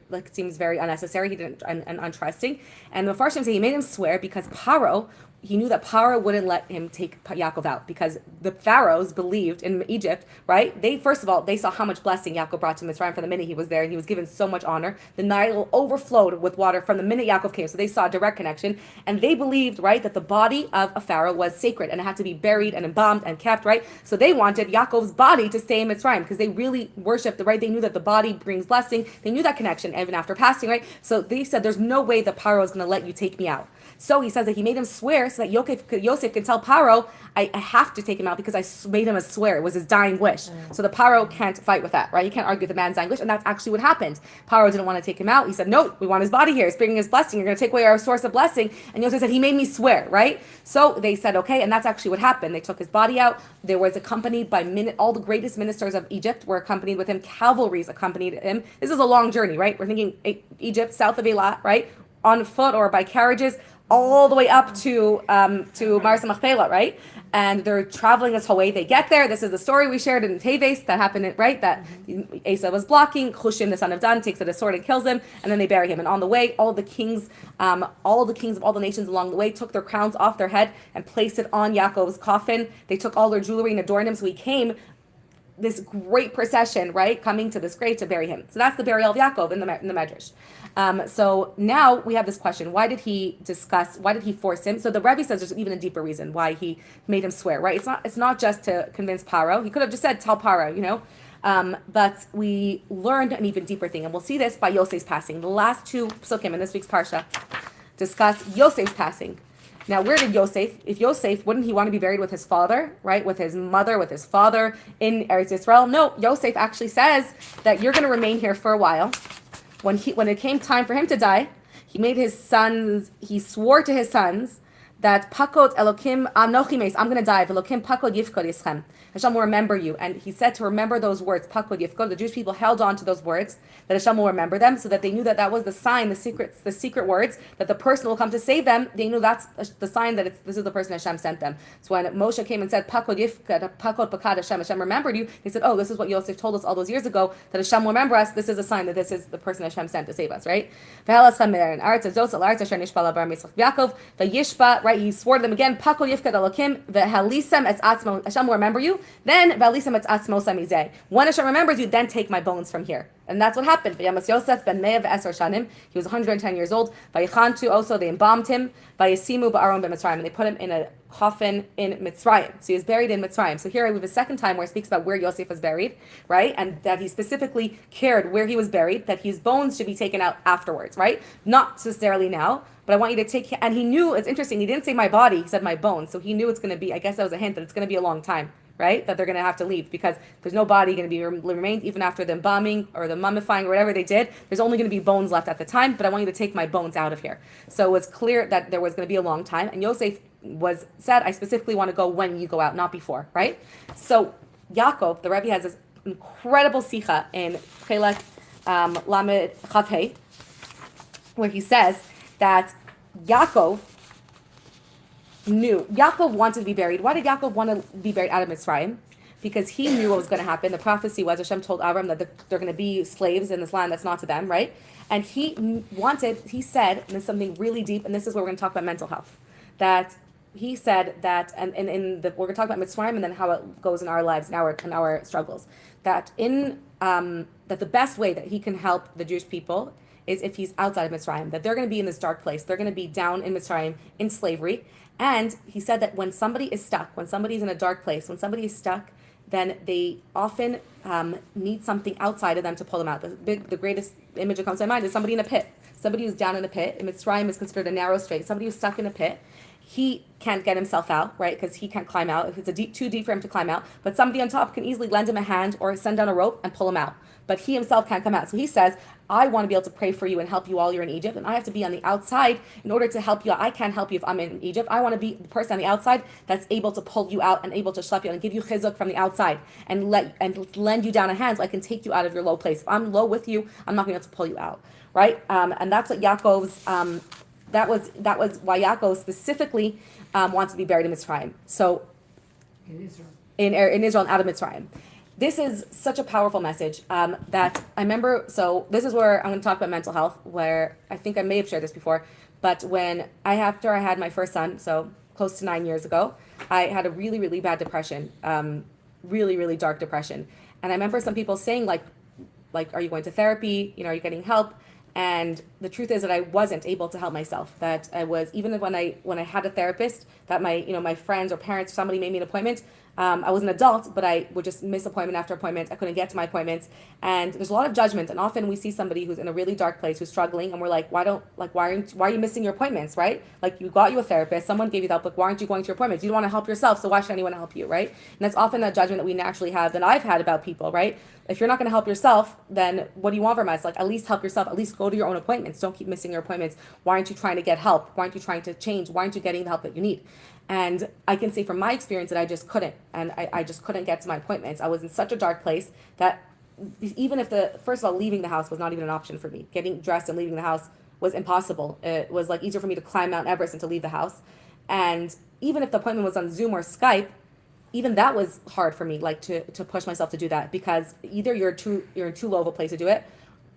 unnecessary. He didn't and untrusting. And the Mepharshim say he made him swear because Paro, he knew that Paro wouldn't let him take Yaakov out because the pharaohs believed in Egypt, right? They first of all they saw how much blessing Yaakov brought to Mitzrayim from the minute he was there, and he was given so much honor. The Nile overflowed with water from the minute Yaakov came, so they saw a direct connection, and they believed, right, that the body of a pharaoh was sacred and it had to be buried and embalmed and kept, right? So they wanted Yaakov's body to stay in Mitzrayim because they really worshipped the right. They knew that the body brings blessing. They knew that connection even after passing, right? So they said, "There's no way that Paro is going to let you take me out." So he says that he made him swear so that Yosef could tell Paro, I have to take him out because I made him a swear. It was his dying wish. So the Paro can't fight with that, right? You can't argue with the man's dying wish, and that's actually what happened. Paro didn't want to take him out. He said, no, we want his body here. It's bringing his blessing. You're going to take away our source of blessing. And Yosef said, he made me swear, right? So they said, okay, and that's actually what happened. They took his body out. There was accompanied by all the greatest ministers of Egypt were accompanied with him. Cavalries accompanied him. This is a long journey, right? We're thinking Egypt, south of Eilat, right? On foot or by carriages, all the way up to Maris Machpelah, right? And they're traveling this whole way. They get there. This is the story we shared in Teves that happened, right? That Asa was blocking. Chushim, the son of Dan, takes out a sword and kills him, and then they bury him. And on the way, all the kings of all the nations along the way took their crowns off their head and placed it on Yaakov's coffin. They took all their jewelry and adorned him, so he came this great procession, right, coming to this grave to bury him. So that's the burial of Yaakov in the Medrash. So now we have this question: why did he force him? So the Rebbe says there's even a deeper reason why he made him swear, right? It's not just to convince Paro. He could have just said, tell Paro, but we learned an even deeper thing, and we'll see this by Yosef's passing. The last two psukim in this week's Parsha discuss Yosef's passing. Now, where did wouldn't he want to be buried with his father, right? With his mother, with his father in Eretz Yisrael? No, Yosef actually says that you're going to remain here for a while. When it came time for him to die, he swore to his sons that Pakod Elokim Anochi Meis, I'm going to die. Elokim Pakod Yifkod Yischem. Hashem will remember you. And he said to remember those words, Pakod Yifkod. The Jewish people held on to those words, that Hashem will remember them, so that they knew that was the sign, the secret words, that the person will come to save them. They knew that's the sign that this is the person Hashem sent them. So when Moshe came and said, Pakod Yifkod, Pakod Pakad Hashem remembered you, they said, oh, this is what Yosef told us all those years ago, that Hashem will remember us. This is a sign that this is the person Hashem sent to save us, right? Right? He swore to them again, Pakod Yifkod Elokim, V'halisem etz atzmo, Hashem will remember you. Then V'halisem etz atzmo samizeh. When Hashem remembers you, then take my bones from here. And that's what happened. V'yamas Yosef ben Me'ah v'Esar Shanim. He was 110 years old. V'yichantu also, they embalmed him. V'yasimu ba'aron b'Mitzrayim. And they put him in a coffin in Mitzrayim. So he was buried in Mitzrayim. So here we have a second time where it speaks about where Yosef was buried, right? And that he specifically cared where he was buried, that his bones should be taken out afterwards, right? Not necessarily now, but I want you to and he knew, it's interesting, he didn't say my body, he said my bones. So he knew it's going to be, I guess that was a hint that it's going to be a long time, right? That they're going to have to leave because there's no body going to be remained even after the embalming or the mummifying or whatever they did. There's only going to be bones left at the time, but I want you to take my bones out of here. So it was clear that there was going to be a long time, and Yosef said, I specifically want to go when you go out, not before, right? So Yaakov, the Rebbe, has this incredible sicha in Chelek Lamed Chavhei, where he says that Yaakov wanted to be buried. Why did Yaakov want to be buried out of Mitzrayim? Because he knew what was going to happen. The prophecy was Hashem told Avram that they're going to be slaves in this land that's not to them, right? And he said, and this is something really deep, and this is where we're going to talk about mental health, that he said that, and we're going to talk about Mitzrayim and then how it goes in our lives, in our struggles, that that the best way that he can help the Jewish people is if he's outside of Mitzrayim, that they're going to be in this dark place. They're going to be down in Mitzrayim in slavery. And he said that when somebody is stuck, when somebody's in a dark place, when somebody is stuck, then they often need something outside of them to pull them out. The greatest image that comes to my mind is somebody in a pit. Somebody who's down in a pit. In Mitzrayim is considered a narrow strait. Somebody who's stuck in a pit. He can't get himself out, right? Because he can't climb out. If it's too deep for him to climb out. But somebody on top can easily lend him a hand or send down a rope and pull him out. But he himself can't come out. So he says, I want to be able to pray for you and help you while you're in Egypt. And I have to be on the outside in order to help you. I can't help you if I'm in Egypt. I want to be the person on the outside that's able to pull you out and able to schlep you out and give you chizuk from the outside and lend you down a hand so I can take you out of your low place. If I'm low with you, I'm not going to be able to pull you out, right? And that's what Yaakov's, that was why Yaakov specifically wants to be buried in Mitzrayim. So in Israel and out of Mitzrayim. This is such a powerful message that I remember. So this is where I'm going to talk about mental health, where I think I may have shared this before, but after I had my first son, so close to 9 years ago, I had a really, really bad depression, really, really dark depression. And I remember some people saying like, are you going to therapy? Are you getting help? And the truth is that I wasn't able to help myself. That I was, even when I had a therapist, that my friends or parents, somebody made me an appointment. I was an adult, but I would just miss appointment after appointment. I couldn't get to my appointments, and there's a lot of judgment. And often we see somebody who's in a really dark place, who's struggling, and we're like, why are you missing your appointments, right? Like you got you a therapist, someone gave you help. Like why aren't you going to your appointments? You don't want to help yourself, so why should anyone help you, right? And that's often a judgment that we naturally have, that I've had about people, right? If you're not going to help yourself, then what do you want from us? Like at least help yourself. At least go to your own appointments. Don't keep missing your appointments. Why aren't you trying to get help? Why aren't you trying to change? Why aren't you getting the help that you need? And I can say from my experience that I just couldn't. And I just couldn't get to my appointments. I was in such a dark place that even if first of all, leaving the house was not even an option for me. Getting dressed and leaving the house was impossible. It was like easier for me to climb Mount Everest than to leave the house. And even if the appointment was on Zoom or Skype, even that was hard for me, like to push myself to do that, because either you're in too low of a place to do it,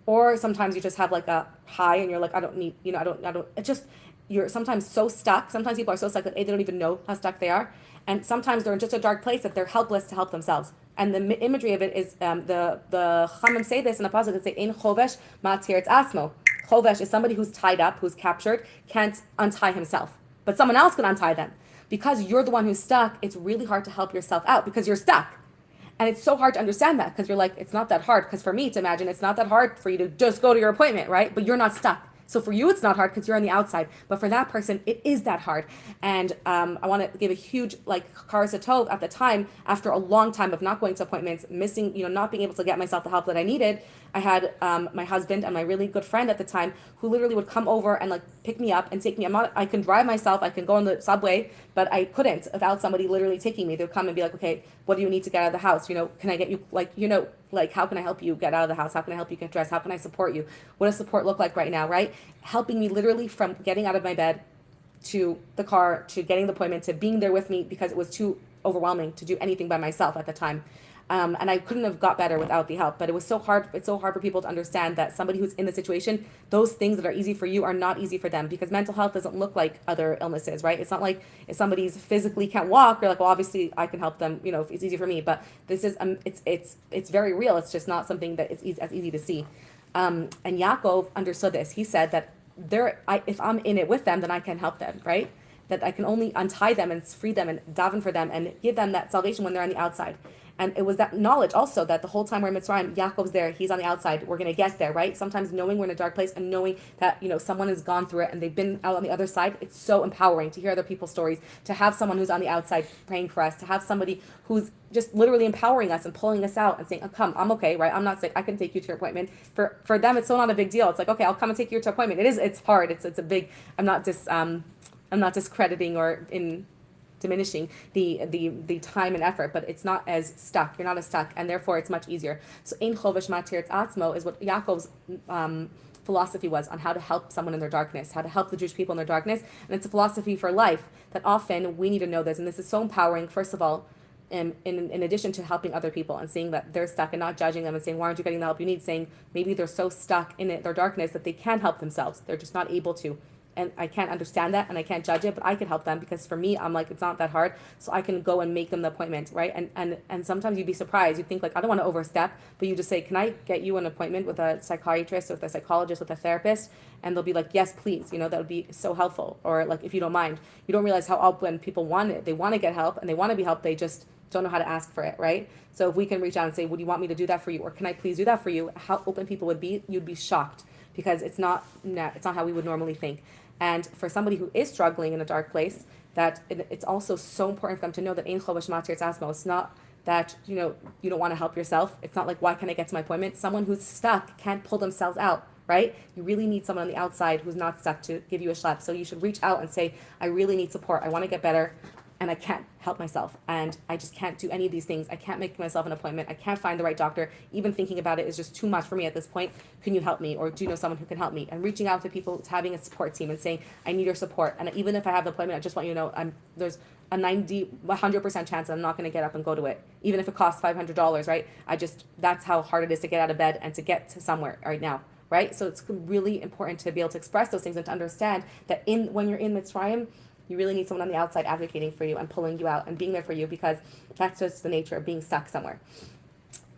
or sometimes you just have like a high and you're like, I don't need, it's just, you're sometimes so stuck. Sometimes people are so stuck that they don't even know how stuck they are. And sometimes they're in just a dark place that they're helpless to help themselves. And the imagery of it is, the Chachamim say this in a pasuk that say, "Ein chovesh matir et asmo." Chovesh is somebody who's tied up, who's captured, can't untie himself. But someone else can untie them. Because you're the one who's stuck, it's really hard to help yourself out because you're stuck. And it's so hard to understand that because you're like, it's not that hard. Because for me to imagine, it's not that hard for you to just go to your appointment, right? But you're not stuck. So for you, it's not hard because you're on the outside. But for that person, it is that hard. And I want to give a huge, karas tov at the time, after a long time of not going to appointments, missing, not being able to get myself the help that I needed. I had my husband and my really good friend at the time who literally would come over and pick me up and take me. I can drive myself, I can go on the subway, but I couldn't without somebody literally taking me. They would come and be like, okay, what do you need to get out of the house? Can I get you, how can I help you get out of the house? How can I help you get dressed? How can I support you? What does support look like right now, right? Helping me literally from getting out of my bed to the car, to getting the appointment, to being there with me because it was too overwhelming to do anything by myself at the time. And I couldn't have got better without the help, but it was so hard. It's so hard for people to understand that somebody who's in the situation, those things that are easy for you are not easy for them, because mental health doesn't look like other illnesses, right? It's not like if somebody's physically can't walk, you're like, well, obviously I can help them, if it's easy for me, but this is, it's very real. It's just not something that is as easy to see. And Yaakov understood this. He said that if I'm in it with them, then I can help them, right? That I can only untie them and free them and daven for them and give them that salvation when they're on the outside. And it was that knowledge also that the whole time we're in Mitzrayim, Yaakov's there, he's on the outside, we're going to get there, right? Sometimes knowing we're in a dark place and knowing that, someone has gone through it and they've been out on the other side, it's so empowering to hear other people's stories, to have someone who's on the outside praying for us, to have somebody who's just literally empowering us and pulling us out and saying, oh, come, I'm okay, right? I'm not sick. I can take you to your appointment. For them, it's still not a big deal. It's like, okay, I'll come and take you to your appointment. It's hard. It's a big, I'm not discrediting or in diminishing the time and effort, but it's not as stuck. You're not as stuck, and therefore it's much easier. So ein chovesh matir atzmo is what Yaakov's philosophy was on how to help someone in their darkness, how to help the Jewish people in their darkness, and it's a philosophy for life that often we need to know this, and this is so empowering. First of all, in addition to helping other people and seeing that they're stuck and not judging them and saying, why aren't you getting the help you need? Saying maybe they're so stuck in their darkness that they can't help themselves. They're just not able to. And I can't understand that and I can't judge it, but I can help them because for me, I'm like, it's not that hard. So I can go and make them the appointment, right? And sometimes you'd be surprised. You'd think like, I don't want to overstep, but you just say, can I get you an appointment with a psychiatrist, with a psychologist, with a therapist? And they'll be like, yes, please. That would be so helpful. Or like, if you don't mind. You don't realize how when people want it, they want to get help and they want to be helped. They just don't know how to ask for it, right? So if we can reach out and say, would you want me to do that for you? Or can I please do that for you? How open people would be, you'd be shocked because it's not how we would normally think. And for somebody who is struggling in a dark place, that it's also so important for them to know that ein chovesh matir asmo. It's not that, you don't want to help yourself. It's not like, why can't I get to my appointment? Someone who's stuck can't pull themselves out, right? You really need someone on the outside who's not stuck to give you a schlep. So you should reach out and say, I really need support. I want to get better. And I can't help myself, and I just can't do any of these things. I can't make myself an appointment. I can't find the right doctor. Even thinking about it is just too much for me at this point. Can you help me? Or do you know someone who can help me? And reaching out to people, having a support team and saying, I need your support. And even if I have the appointment, I just want you to know there's a 100% chance that I'm not going to get up and go to it. Even if it costs $500, right? That's how hard it is to get out of bed and to get to somewhere right now. Right? So it's really important to be able to express those things and to understand that when you're in Mitzrayim, you really need someone on the outside advocating for you and pulling you out and being there for you, because that's just the nature of being stuck somewhere.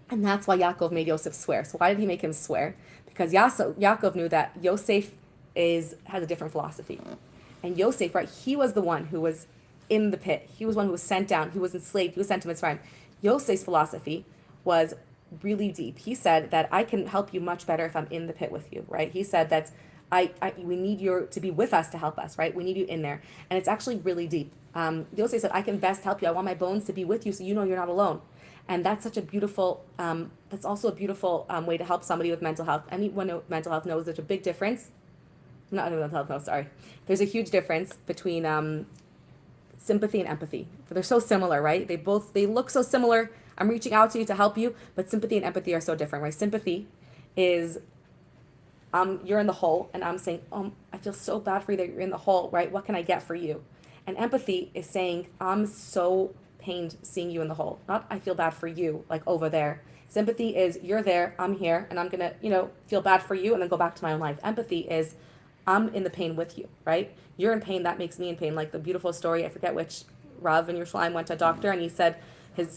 And that's why Yaakov made Yosef swear. So why did he make him swear? Because Yaakov knew that Yosef has a different philosophy. And Yosef, right, he was the one who was in the pit. He was one who was sent down. He was enslaved. He was sent to Mitzrayim. Yosef's philosophy was really deep. He said that I can help you much better if I'm in the pit with you, right? He said that we need you to be with us to help us, right? We need you in there. And it's actually really deep. Yosef said, I can best help you. I want my bones to be with you so you know you're not alone. And that's such a beautiful, that's also a beautiful way to help somebody with mental health. Anyone with mental health knows there's a big difference. Not mental health, no, sorry. There's a huge difference between sympathy and empathy. They're so similar, right? They look so similar. I'm reaching out to you to help you, but sympathy and empathy are so different, right? Sympathy is you're in the hole, and I'm saying, I feel so bad for you that you're in the hole, right? What can I get for you? And empathy is saying, I'm so pained seeing you in the hole. Not I feel bad for you, like over there. Sympathy is you're there, I'm here, and I'm gonna, feel bad for you and then go back to my own life. Empathy is I'm in the pain with you, right? You're in pain, that makes me in pain. Like the beautiful story, I forget which Rav in Yerushalayim went to a doctor and he said it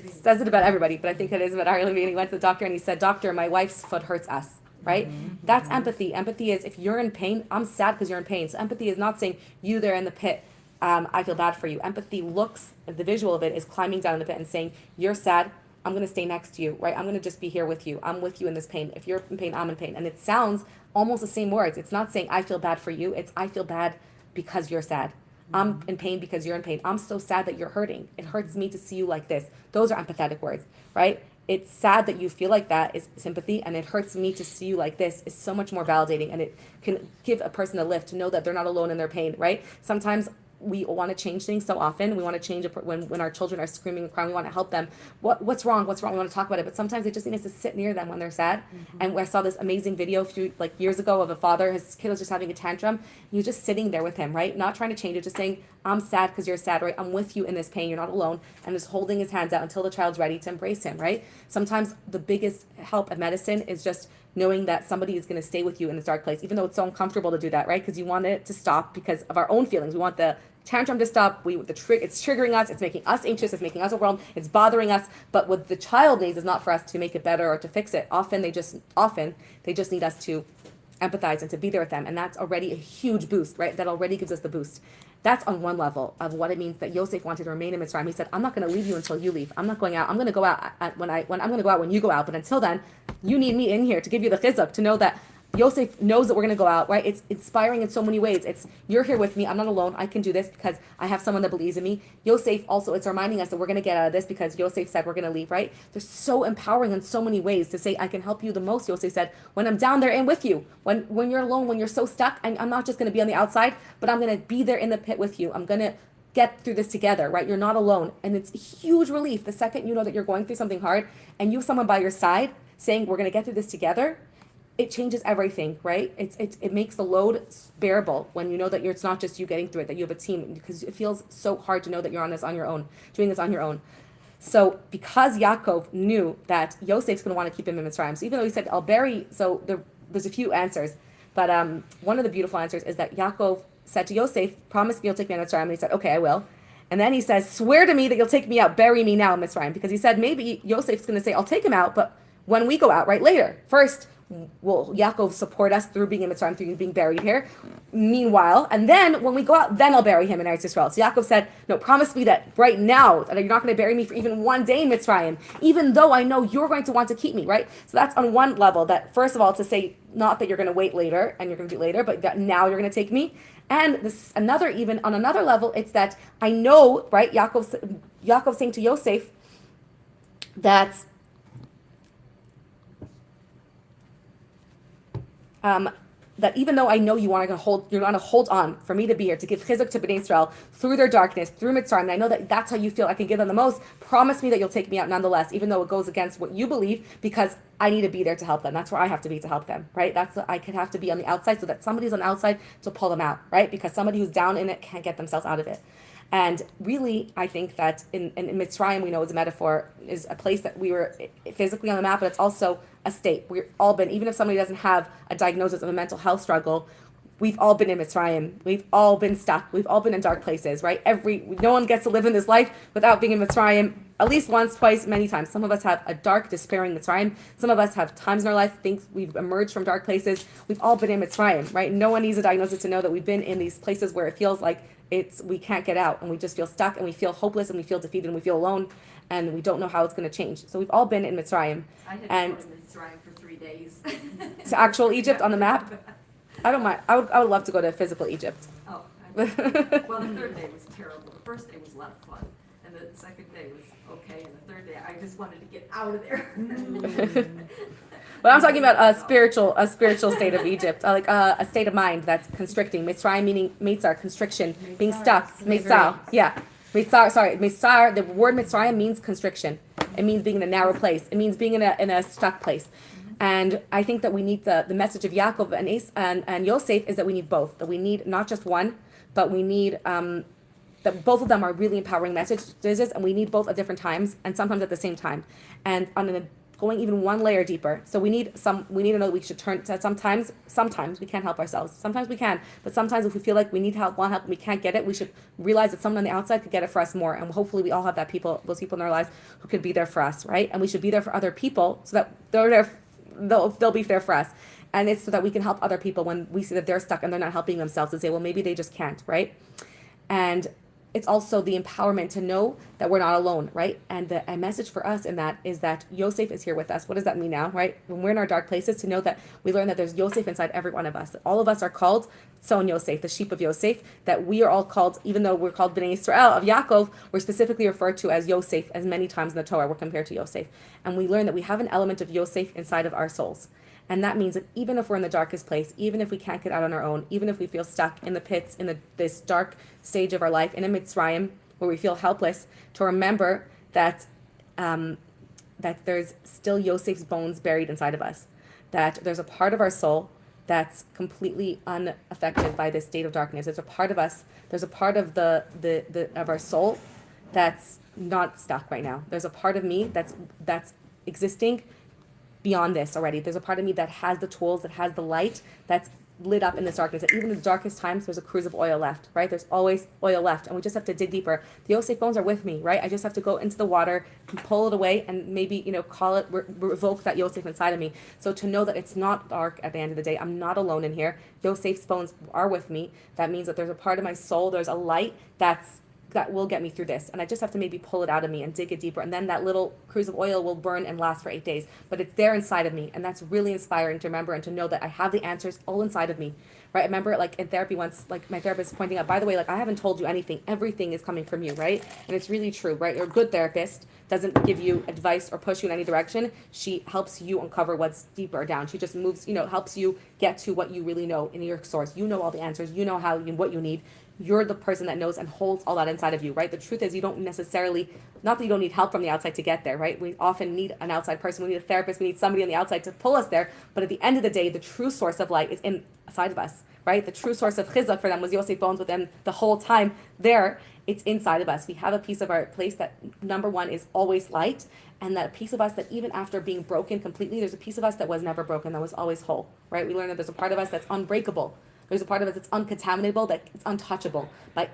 says it about everybody, but I think it is about Ari Levine. He went to the doctor and he said, doctor, my wife's foot hurts us, right? That's empathy. Empathy is if you're in pain, I'm sad because you're in pain. So empathy is not saying you there in the pit, I feel bad for you. Empathy the visual of it is climbing down in the pit and saying, you're sad, I'm going to stay next to you, right? I'm going to just be here with you. I'm with you in this pain. If you're in pain, I'm in pain. And it sounds almost the same words. It's not saying I feel bad for you. It's I feel bad because you're sad. I'm in pain because you're in pain. I'm so sad that you're hurting. It hurts me to see you like this. Those are empathetic words, right? It's sad that you feel like that is sympathy, and it hurts me to see you like this is so much more validating, and it can give a person a lift to know that they're not alone in their pain, right? Sometimes we want to change things so often. We want to change it when our children are screaming and crying. We want to help them. What's wrong? We want to talk about it. But sometimes it just needs to sit near them when they're sad. Mm-hmm. And I saw this amazing video a few years ago of a father. His kid was just having a tantrum. He was just sitting there with him, right? Not trying to change it, just saying, I'm sad because you're sad, right? I'm with you in this pain. You're not alone. And just holding his hands out until the child's ready to embrace him, right? Sometimes the biggest help at medicine is just knowing that somebody is going to stay with you in this dark place, even though it's so uncomfortable to do that, right? Because you want it to stop because of our own feelings. We want the tantrum to stop. It's triggering us. It's making us anxious. It's making us overwhelmed. It's bothering us. But what the child needs is not for us to make it better or to fix it. Often they just need us to empathize and to be there with them, and that's already a huge boost, right? That already gives us the boost. That's on one level of what it means that Yosef wanted to remain in Mitzrayim. He said, "I'm not going to leave you until you leave. I'm not going out. I'm going to go out when I'm going to go out when you go out. But until then, you need me in here to give you the chizuk, to know that Yosef knows that we're going to go out, right? It's inspiring in so many ways. It's, you're here with me. I'm not alone. I can do this because I have someone that believes in me. Yosef also, it's reminding us that we're going to get out of this because Yosef said we're going to leave, right? They're so empowering in so many ways to say, I can help you the most. Yosef said, when I'm down there and with you, when you're alone, when you're so stuck, I'm not just going to be on the outside, but I'm going to be there in the pit with you. I'm going to get through this together, right? You're not alone. And it's a huge relief the second you know that you're going through something hard and you have someone by your side saying, we're going to get through this together. It changes everything, right? It makes the load bearable when you know that it's not just you getting through it, that you have a team, because it feels so hard to know that you're on this on your own, doing this on your own. So because Yaakov knew that Yosef's going to want to keep him in Mitzrayim, so even though he said, I'll bury, so there's a few answers, but one of the beautiful answers is that Yaakov said to Yosef, promise me you'll take me out of Mitzrayim, and he said, okay, I will. And then he says, swear to me that you'll take me out, bury me now in Mitzrayim, because he said maybe Yosef's going to say, I'll take him out, but when we go out, right, later, first, will Yaakov support us through being in Mitzrayim, through being buried here? Meanwhile, and then when we go out, then I'll bury him in Eretz Yisrael. So Yaakov said, no, promise me that right now, that you're not going to bury me for even one day in Mitzrayim, even though I know you're going to want to keep me, right? So that's on one level, that first of all, to say, not that you're going to wait later, and you're going to do it later, but that now you're going to take me. And this another, even on another level, it's that I know, right, Yaakov saying to Yosef, that even though I know you're going to hold on for me to be here, to give chizuk to Bnei Israel through their darkness, through Mitzrayim, and I know that that's how you feel I can give them the most, promise me that you'll take me out nonetheless, even though it goes against what you believe, because I need to be there to help them. That's where I have to be to help them, right? I could have to be on the outside so that somebody's on the outside to pull them out, right? Because somebody who's down in it can't get themselves out of it. And really, I think that in Mitzrayim, we know is a metaphor, is a place that we were physically on the map, but it's also a state. We've all been, even if somebody doesn't have a diagnosis of a mental health struggle, we've all been in Mitzrayim. We've all been stuck. We've all been in dark places, right? No one gets to live in this life without being in Mitzrayim at least once, twice, many times. Some of us have a dark, despairing Mitzrayim. Some of us have times in our life, think we've emerged from dark places. We've all been in Mitzrayim, right? No one needs a diagnosis to know that we've been in these places where it feels like we can't get out, and we just feel stuck, and we feel hopeless, and we feel defeated, and we feel alone, and we don't know how it's going to change. So we've all been in Mitzrayim. I had been in Mitzrayim for 3 days. To actual Egypt on the map? I don't mind. I would love to go to physical Egypt. Oh, well, the third day was terrible. The first day was a lot of fun, and the second day was okay, and the third day I just wanted to get out of there. But I'm talking about a spiritual state of Egypt, like a state of mind that's constricting. Mitzrayim meaning mitzar, constriction, being stuck. Mitzar, yeah. Mitzar, the word Mitzrayim means constriction. It means being in a narrow place. It means being in a stuck place. And I think that we need the message of Yaakov and Yosef is that we need both. That we need not just one, but we need that both of them are really empowering messages, and we need both at different times and sometimes at the same time. And going even one layer deeper. So we need to know that we should turn to sometimes we can't help ourselves. Sometimes we can, but sometimes if we feel like we need help, want help, and we can't get it, we should realize that someone on the outside could get it for us more. And hopefully we all have those people in our lives who could be there for us, right? And we should be there for other people so that they'll be there for us. And it's so that we can help other people when we see that they're stuck and they're not helping themselves, and say, well, maybe they just can't, right? And it's also the empowerment to know that we're not alone, right? And a message for us in that is that Yosef is here with us. What does that mean now, right? When we're in our dark places, to know that we learn that there's Yosef inside every one of us. All of us are called Son Yosef, the sheep of Yosef, that we are all called, even though we're called Bnei Israel of Yaakov, we're specifically referred to as Yosef as many times in the Torah. We're compared to Yosef. And we learn that we have an element of Yosef inside of our souls. And that means that even if we're in the darkest place, even if we can't get out on our own, even if we feel stuck in the pits, in this dark stage of our life, in a Mitzrayim, where we feel helpless, to remember that that there's still Yosef's bones buried inside of us, that there's a part of our soul that's completely unaffected by this state of darkness. There's a part of us, there's a part of of our soul that's not stuck right now. There's a part of me that's existing beyond this already. There's a part of me that has the tools, that has the light, that's lit up in this darkness. That even in the darkest times, there's a cruse of oil left, right? There's always oil left, and we just have to dig deeper. The Yosef bones are with me, right? I just have to go into the water and pull it away, and maybe call it revoke that Yosef inside of me. So to know that it's not dark at the end of the day, I'm not alone in here. Yosef's bones are with me. That means that there's a part of my soul, there's a light that will get me through this. And I just have to maybe pull it out of me and dig it deeper. And then that little cruse of oil will burn and last for 8 days. But it's there inside of me. And that's really inspiring to remember and to know that I have the answers all inside of me. Right? I remember like in therapy once, like my therapist pointing out, by the way, like I haven't told you anything. Everything is coming from you, right? And it's really true, right? You're a good therapist, doesn't give you advice or push you in any direction. She helps you uncover what's deeper down. She just moves, helps you get to what you really know in your source. You know all the answers. You know what you need. You're the person that knows and holds all that inside of you, right? The truth is you don't necessarily, not that you don't need help from the outside to get there, right? We often need an outside person. We need a therapist. We need somebody on the outside to pull us there. But at the end of the day, the true source of light is inside of us, right? The true source of chizuk for them was Yosef bones with them the whole time there. It's inside of us. We have a piece of our place that, number one, is always light. And that piece of us that even after being broken completely, there's a piece of us that was never broken, that was always whole, right? We learned that there's a part of us that's unbreakable. There's a part of us that's uncontaminable, that it's untouchable by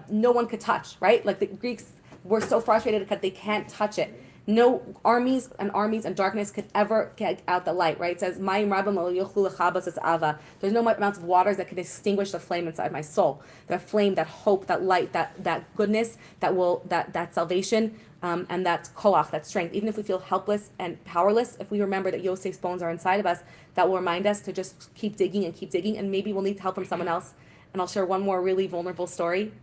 no one could touch, right? Like the Greeks were so frustrated because they can't touch it. No armies and darkness could ever get out the light, right? It says, "Mayim rabim lo yochlu lechabas es ava." There's no amounts of waters that can extinguish the flame inside my soul. That flame, that hope, that light, that goodness, that salvation, and that koach, that strength. Even if we feel helpless and powerless, if we remember that Yosef's bones are inside of us, that will remind us to just keep digging, and maybe we'll need help from someone else. And I'll share one more really vulnerable story.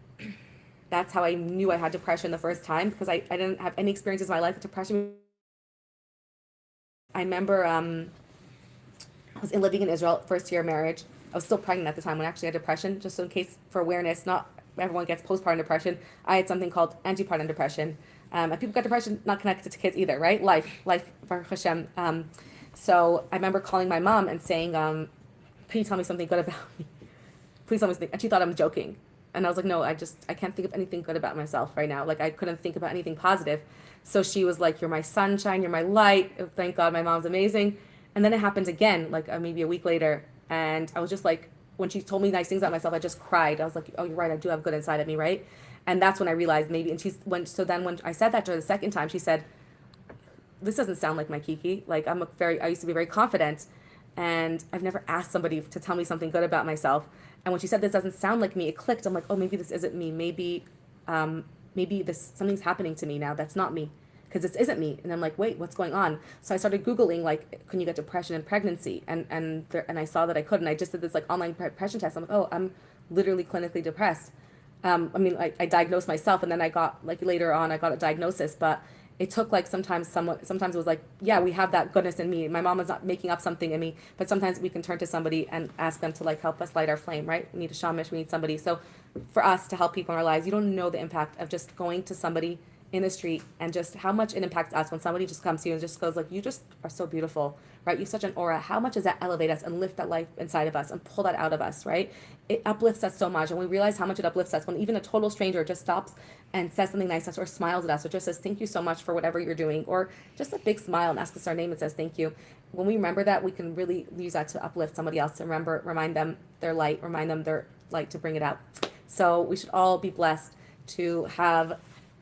That's how I knew I had depression the first time, because I didn't have any experiences in my life with depression. I remember I was living in Israel, first year of marriage. I was still pregnant at the time when I actually had depression, just so in case for awareness, not everyone gets postpartum depression. I had something called antepartum depression. And people get depression not connected to kids either, right? Life, Baruch Hashem. So I remember calling my mom and saying, can you tell me something good about me? Please tell me something. And she thought I'm joking. And I was like, no, I can't think of anything good about myself right now. Like, I couldn't think about anything positive. So she was like, you're my sunshine, you're my light. Thank God my mom's amazing. And then it happened again, like maybe a week later. And I was just like, when she told me nice things about myself, I just cried. I was like, oh, you're right, I do have good inside of me, right? And that's when I realized maybe, and when I said that to her the second time, she said, this doesn't sound like my Kiki. Like, I used to be very confident, and I've never asked somebody to tell me something good about myself. And when she said this doesn't sound like me, it clicked. I'm like, oh, maybe this isn't me. Maybe something's happening to me now that's not me, because this isn't me. And I'm like, wait, what's going on? So I started Googling, like, can you get depression in pregnancy? And I saw that I could, and I just did this like online depression test. I'm like, oh, I'm literally clinically depressed. I diagnosed myself, and then I got, like, later on I got a diagnosis, but it took like sometimes it was like, yeah, we have that goodness in me. My mom is not making up something in me, but sometimes we can turn to somebody and ask them to like help us light our flame, right? We need a shamish, we need somebody. So for us to help people in our lives, you don't know the impact of just going to somebody in the street and just how much it impacts us when somebody just comes to you and just goes like, you just are so beautiful, right? You have such an aura. How much does that elevate us and lift that life inside of us and pull that out of us, right? It uplifts us so much. And we realize how much it uplifts us when even a total stranger just stops and says something nice to us or smiles at us or just says, thank you so much for whatever you're doing, or just a big smile and asks us our name and says, thank you. When we remember that, we can really use that to uplift somebody else, to remind them their light, remind them their light to bring it out. So we should all be blessed to have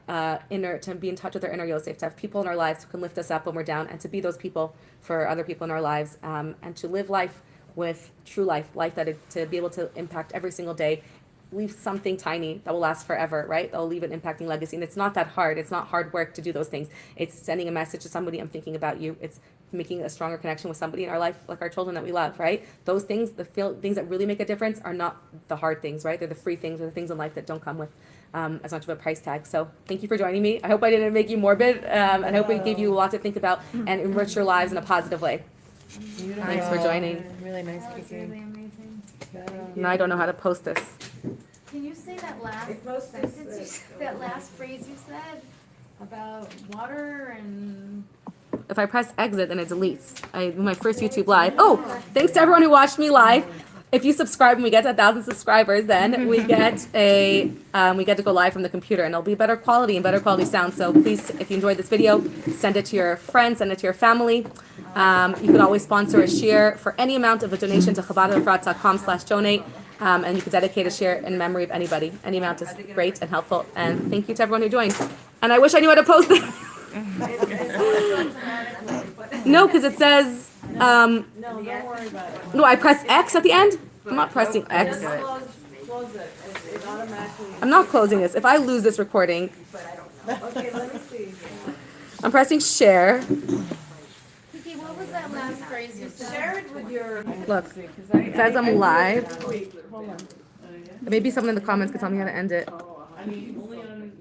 to be in touch with our inner Yosef, to have people in our lives who can lift us up when we're down, and to be those people for other people in our lives, and to live life with true life to be able to impact every single day, leave something tiny that will last forever, right? That will leave an impacting legacy. And it's not that hard. It's not hard work to do those things. It's sending a message to somebody, I'm thinking about you. It's making a stronger connection with somebody in our life, like our children that we love, right? Those things, things that really make a difference are not the hard things, right? They're the free things, or the things in life that don't come with as much of a price tag. So thank you for joining me. I hope I didn't make you morbid, and I hope it gave you a lot to think about and enrich your lives in a positive way. Beautiful. Thanks for joining. Really nice, That was Kiki. really amazing. Now I don't know how to post this. Can you say that last It must be sentence, sick. that last phrase you said about water and? If I press exit, then it deletes. My first YouTube live. Oh, thanks to everyone who watched me live. if you subscribe and we get to 1,000 subscribers, then we get to go live from the computer, and it'll be better quality and better quality sound. So please, if you enjoyed this video, send it to your friends, send it to your family. You can always sponsor a share for any amount of a donation to chabadefrat.com/donate, and you can dedicate a share in memory of anybody. Any amount is great and helpful. And thank you to everyone who joined. And I wish I knew how to post this. No, because it says. No, don't worry about it. No, I press X at the end. I'm not pressing X. Just close it. It automatically. I'm not closing this. If I lose this recording, Okay, let me see. I'm pressing share. Kiki, what was that last phrase you said? Share it with your. Look, it says I'm live. Wait, hold on. Maybe someone in the comments can tell me how to end it. I mean, only on.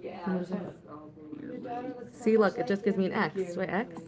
See, look, it just gives me an X. Do I X?